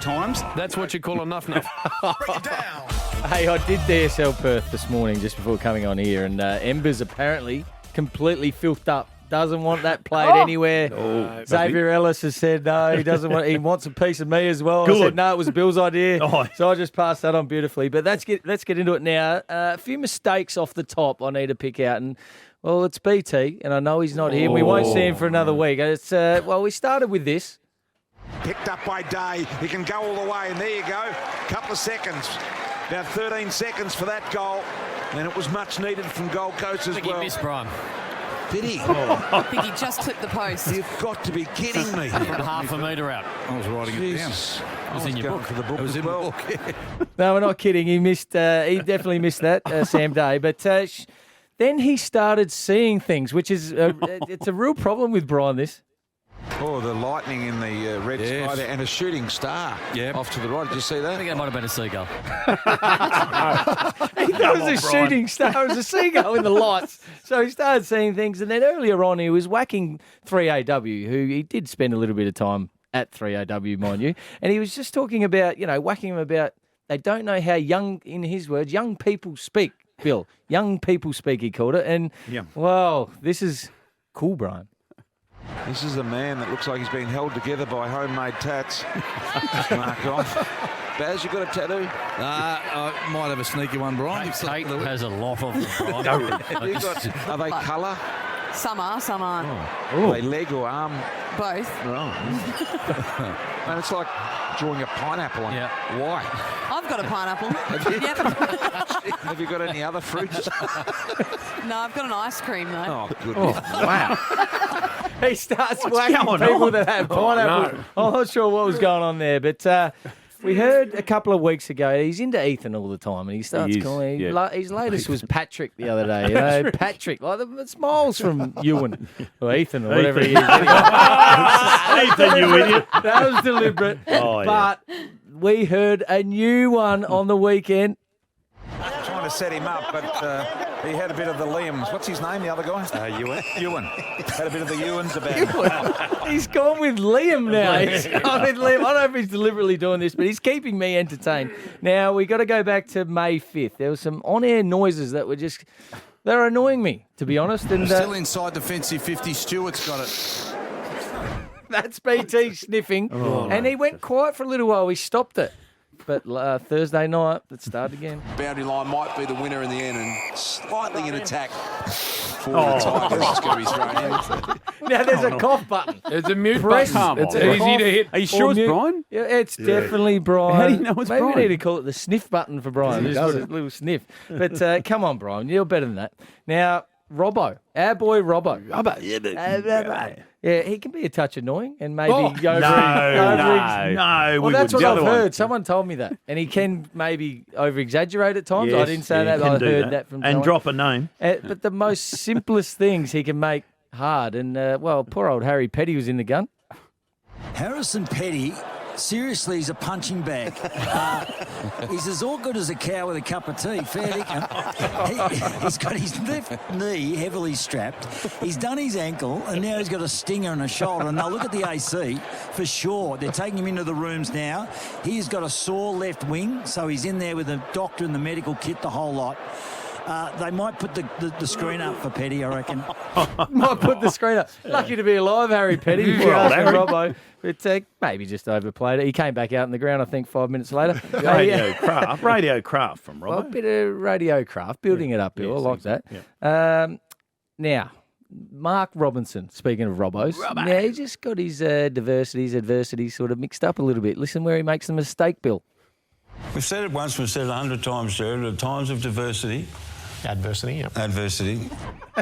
N: times.
A: That's what you call a nuff.
B: Hey, I did DSL Perth this morning just before coming on here, and Ember's apparently completely filthed up. Doesn't want that played anywhere. Xavier Ellis has said no, he doesn't want. He wants a piece of me as well.
C: Good.
B: I said no, it was Bill's idea,
C: Oh.
B: so I just passed that on beautifully. But let's get into it now. A few mistakes off the top I need to pick out, and well, it's BT, and I know he's not here. And we won't see him for another week. It's well, we started with this.
O: Picked up by Day. He can go all the way, and there you go. Couple of seconds. About 13 seconds for that goal, and it was much needed from Gold Coast as well.
M: He missed Brian.
O: Did he?
F: I think he just clipped the post.
O: You've got to be kidding me.
M: From half a metre out.
N: I was writing
O: Jesus.
M: It was in your book.
O: For the book as well.
B: No, we're not kidding. He missed. He definitely missed that, Sam Day. But then he started seeing things, which is it's a real problem with Brian. This.
O: Oh, the lightning in the red sky there, and a shooting star off to the right. Did you see
M: I
O: that?
M: think it might have been a seagull.
B: He thought it was a shooting star. It was a seagull in the lights. So he started seeing things. And then earlier on, he was whacking 3AW, who he did spend a little bit of time at 3AW, mind you. And he was just talking about, whacking him about they don't know how young, in his words, young people speak, Bill. Young people speak, he called it. And, well, this is cool, Brian.
O: This is a man that looks like he's been held together by homemade tats. Mark off. Baz, you got a tattoo?
M: I might have a sneaky one, Brian. Kate has a lot of them, Brian.
O: Are they colour?
F: Some are, some aren't.
O: Are they leg or arm?
F: Both.
O: And it's like drawing a pineapple on white.
F: I've got a pineapple. Yep.
O: Have you got any other fruits?
F: No, I've got an ice cream though.
O: Oh, goodness.
B: Wow. He starts whacking
C: going
B: people
C: on?
B: that have pineapple. I'm not sure what was going on there, but we heard a couple of weeks ago he's into Ethan all the time, and he starts calling. His latest was Patrick the other day. Patrick, like the smiles from Ewan or Ethan or whatever he is.
C: Ethan, you idiot.
B: That was deliberate. But we heard a new one on the weekend.
O: Trying to set him up, but he had a bit of the Liams. What's his name, the other guy? Ewan. Had a bit of the Ewans about him.
B: He's gone with Liam now. He's gone with Liam. I don't know if he's deliberately doing this, but he's keeping me entertained. Now, we got to go back to May 5th. There were some on-air noises that were just... They're annoying me, to be honest. And
N: Still inside defensive 50. Stewart's got it.
B: That's BT sniffing. And he went quiet for a little while. We stopped it. But Thursday night, it started again.
P: Boundary line might be the winner in the end, and slightly in attack for the Tigers. It's going to be thrown in.
B: Now there's a cough button.
A: It's a mute
B: Press.
A: button. It's easy to hit.
E: Are you sure it's Brian?
B: Yeah, it's definitely Brian.
E: How do you know it's
B: Maybe
E: Brian?
B: we need to call it the sniff button for Brian. Just a little sniff. But come on, Brian, you're better than that. Now, Robbo, our boy Robbo. Yeah, he can be a touch annoying and maybe
C: No,
B: Well, that's
C: we
B: what
C: wouldn't.
B: I've heard. Someone told me that. And he can maybe over-exaggerate at times. I
C: Yes,
B: didn't say that,
C: he
B: but I
C: can do
B: heard that from
C: and
B: someone.
C: drop a name.
B: But the most simplest things he can make hard. And, well, poor old Harry Petty was in the gun.
M: Harrison Petty, seriously, he's a punching bag. He's as awkward as a cow with a cup of tea. Fair dinkum. He's got his left knee heavily strapped. He's done his ankle, and now he's got a stinger and a shoulder. And they'll look at the AC for sure. They're taking him into the rooms now. He's got a sore left wing, so he's in there with the doctor and the medical kit, the whole lot. They might put the screen up for Petty, I reckon.
B: Might put the screen up. Lucky to be alive, Harry Petty. If you ask me, Robbo. But maybe just overplayed it. He came back out in the ground, I think, 5 minutes later.
C: Radio craft from Robbo.
B: Well, a bit of radio craft, building it up, Bill. I like that.
C: Yeah.
B: Now, Mark Robinson, speaking of Robbos, now he just got his adversity sort of mixed up a little bit. Listen where he makes the mistake, Bill.
Q: We've said it once, we've said it 100 times, Jared, at times of diversity.
R: Adversity, yeah.
Q: Adversity.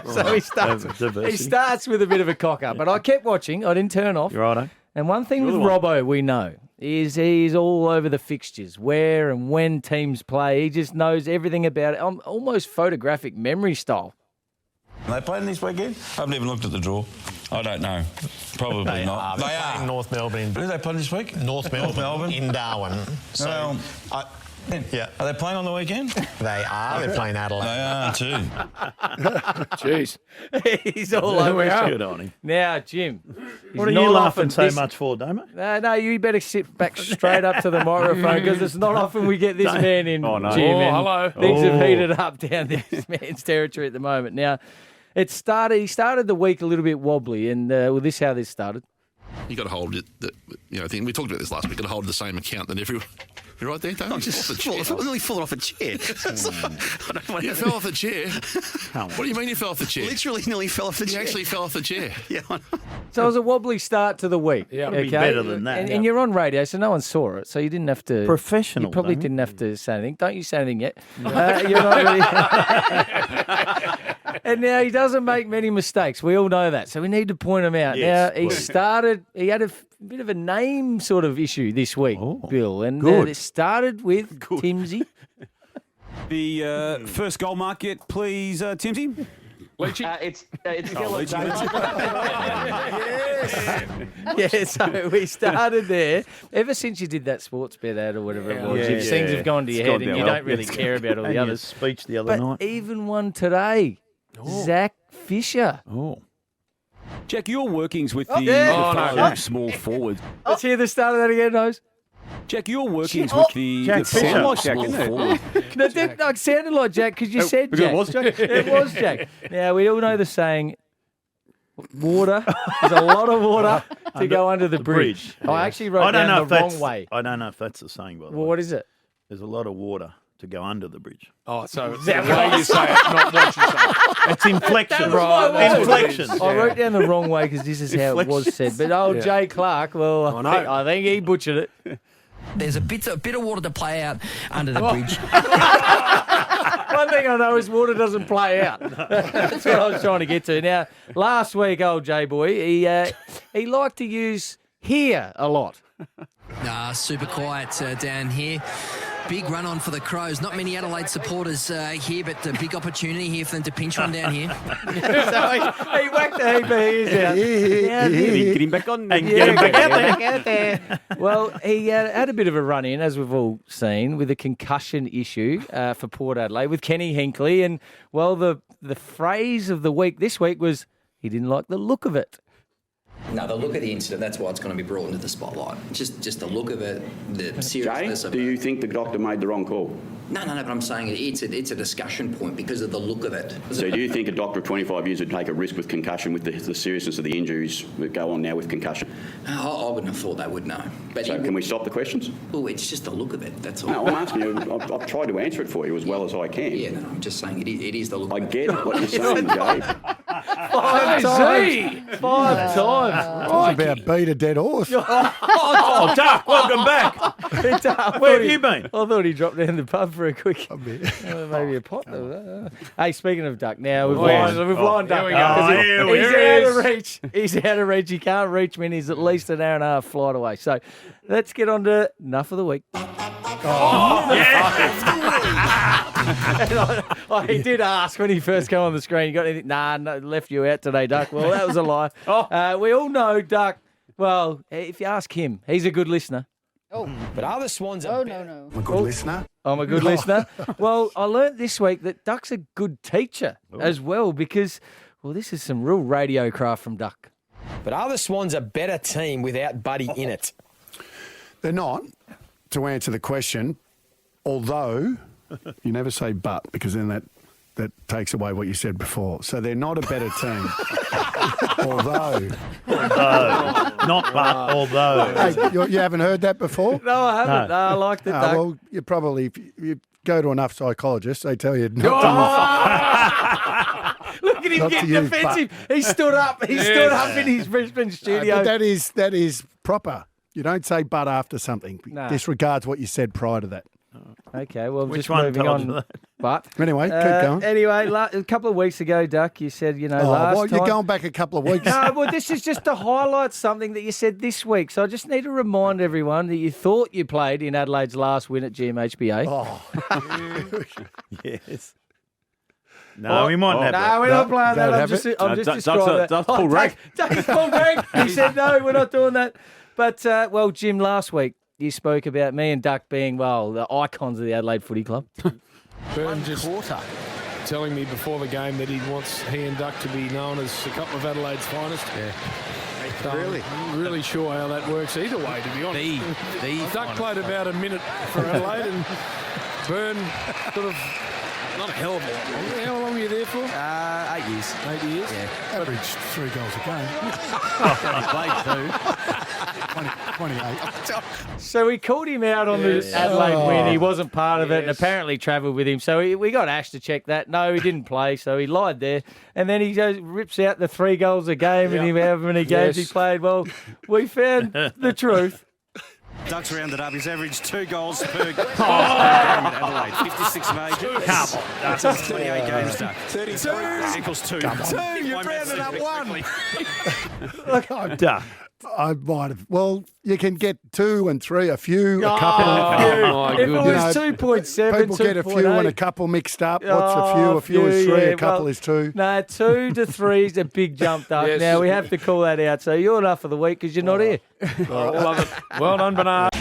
B: So he starts with a bit of a cock-up. But I kept watching. I didn't turn off.
C: You're righto.
B: And one thing with Robbo we know is he's all over the fixtures, where and when teams play. He just knows everything about it. Almost photographic memory style.
Q: Are they playing this weekend? I haven't even looked at the draw. I don't know. Probably not.
R: They are. North Melbourne.
Q: Who are they playing this week?
R: North Melbourne. In Darwin. So,
Q: yeah. Are they playing on the weekend?
R: They are. They're playing Adelaide.
Q: They are too.
A: Jeez.
B: He's all over it.
C: Good on him.
B: Now, Jim.
C: What are you laughing so much for, Damo?
B: No, you better sit back straight up to the microphone because it's not often we get this man in, Jim. And
A: hello.
B: Things have heated up down this man's territory at the moment. Now, he started the week a little bit wobbly, and this how this started.
S: You got to hold it. I think we talked about this last week. Got to hold the same account than everyone. You're right there, Damo.
T: I'm just nearly falling off a chair.
S: You fell off the chair. What do you mean you fell off the chair?
T: Literally nearly fell off the chair.
S: You actually fell off the chair.
T: Yeah.
B: So it was a wobbly start to the week.
C: Yeah, it'll be better than that.
B: And you're on radio, so no one saw it, so you didn't have to.
C: Professional.
B: You probably didn't have to say anything. Don't you say anything yet? You're not really. And now he doesn't make many mistakes. We all know that, so we need to point him out.
C: Yes,
B: now he had a bit of a name sort of issue this week, Bill, and it started with Timsy.
E: The first goal mark yet, please, Timsy.
T: It's yellow.
B: Yeah, so we started there. Ever since you did that sports bet ad or whatever it was, things have gone to your head and you don't really care about all the others.
C: Speech the other night.
B: Even one today, Zach Fisher.
E: Jack, your workings with the small forwards.
B: Let's hear the start of that again, Nose.
E: Jack, your workings with the small forward.
B: No, it sounded like Jack because you said Jack.
E: It was Jack?
B: It was Jack. Now, we all know the saying, water. There's a lot of water to go under the bridge. I actually wrote down the wrong way.
C: I don't know if that's the saying, by the way.
B: What is it?
C: There's a lot of water to go under the bridge.
A: Oh, so it's the way you say it, not what you say.
C: It's inflection. Inflection.
B: I wrote down the wrong way because this is how it was said. But Jay Clark, well, I think he butchered it.
T: There's a bit of water to play out under the bridge.
B: One thing I know is water doesn't play out. That's what I was trying to get to. Now, last week, old J-Boy, he liked to use here a lot.
T: Super quiet down here. Big run on for the Crows. Not many Adelaide supporters here, but a big opportunity here for them to pinch one down here.
B: So he whacked a heap of ears out.
E: Get him back on.
C: Get him back out
B: there. Well, he had a bit of a run-in, as we've all seen, with a concussion issue for Port Adelaide with Kenny Hinkley. And, well, the phrase of the week this week was he didn't like the look of it.
U: No, the look of the incident, that's why it's going to be brought into the spotlight. Just the look of it, the seriousness of it.
V: Do you think the doctor made the wrong call?
U: No, but I'm saying it's a discussion point because of the look of it.
V: So do you think a doctor of 25 years would take a risk with concussion with the seriousness of the injuries that go on now with concussion?
U: I wouldn't have thought they would know. But
V: so can we stop the questions?
U: Well, it's just the look of it, that's all.
V: No, I'm asking you, I've tried to answer it for you as well as I can.
U: Yeah, no, I'm just saying it is the look
V: I
U: of it.
V: get what you're saying, Jay.
B: 5 times. 5 times.
D: Talk about beat a dead horse.
C: Oh, Duck, welcome back. Where have you been?
B: I thought he dropped down the pub for a quick, maybe a pot. Hey, speaking of Duck, now we've lined Duck up. He's out of reach. He's out of reach. He can't reach me, and he's at least an hour and a half flight away. So let's get on to Nuff of the Week. He did ask when he first came on the screen, you got anything? Nah, no, left you out today, Duck. Well, that was a lie. We all know Duck. Well, if you ask him, he's a good listener.
F: Oh.
B: But are the Swans
F: no.
D: I'm a good listener.
B: I'm a good listener. Well, I learnt this week that Duck's a good teacher as well because, well, this is some real radio craft from Duck.
R: But are the Swans a better team without Buddy in it?
D: They're not, to answer the question, although you never say but because then that that takes away what you said before. So they're not a better team. Although, Hey, you haven't heard that before?
B: No, I haven't. No, I liked it, Doug.
D: Well, you probably, if you go to enough psychologists, they tell you not
B: Look at him
D: Not to
B: getting
D: use
B: defensive. He stood up. He stood up in his Brisbane studio.
D: But that is proper. You don't say but after something.
B: No.
D: Disregards what you said prior to that.
B: Okay, well,
C: Which
B: just
C: one
B: moving
C: told
B: on.
C: you that?
B: But
D: Anyway, keep going.
B: Anyway, a couple of weeks ago, Duck, you said, last
D: well,
B: time.
D: you're going back a couple of weeks.
B: No, well, this is just to highlight something that you said this week. So I just need to remind everyone that you thought you played in Adelaide's last win at GMHBA.
C: Yes. No, we might have
B: No, we're not playing that. I'm just describing that.
E: That's full rank.
B: Dave's full rank. He said, no, we're not doing that. But, well, Jim, last week you spoke about me and Duck being, well, the icons of the Adelaide Footy Club.
A: Burn just telling me before the game that he wants he and Duck to be known as a couple of Adelaide's finest.
N: Yeah.
A: Really? I'm really sure how that works either way, to be honest. Duck played about a minute for Adelaide and Burn sort of, not a hell of a lot longer. How long were you there for?
R: 8 years.
A: 8 years?
R: Yeah.
D: Average 3 goals a game.
R: He played
D: 28.
B: So we called him out on the Adelaide win. He wasn't part of it and apparently travelled with him. So we got Ash to check that. No, he didn't play, so he lied there. And then he goes, rips out the 3 goals a game and however many games he played. Well, we found the truth.
G: Ducks rounded up. He's averaged 2 goals per game at Adelaide. 56 majors.
C: Come on.
G: That's 28 games, Duck. 32 equals 2.
R: 2. You've rounded up 1.
D: Look, I might have. Well, you can get 2 and 3, a few, a couple.
B: My if goodness. It was 2.7,
D: people get a few and a couple mixed up. What's a few? A few is 3, a couple is 2.
B: No, 2 to 3 is a big jump, Duck. Now, we have to call that out. So you're enough for the week because you're not here.
A: Love it. Well done, Bernard.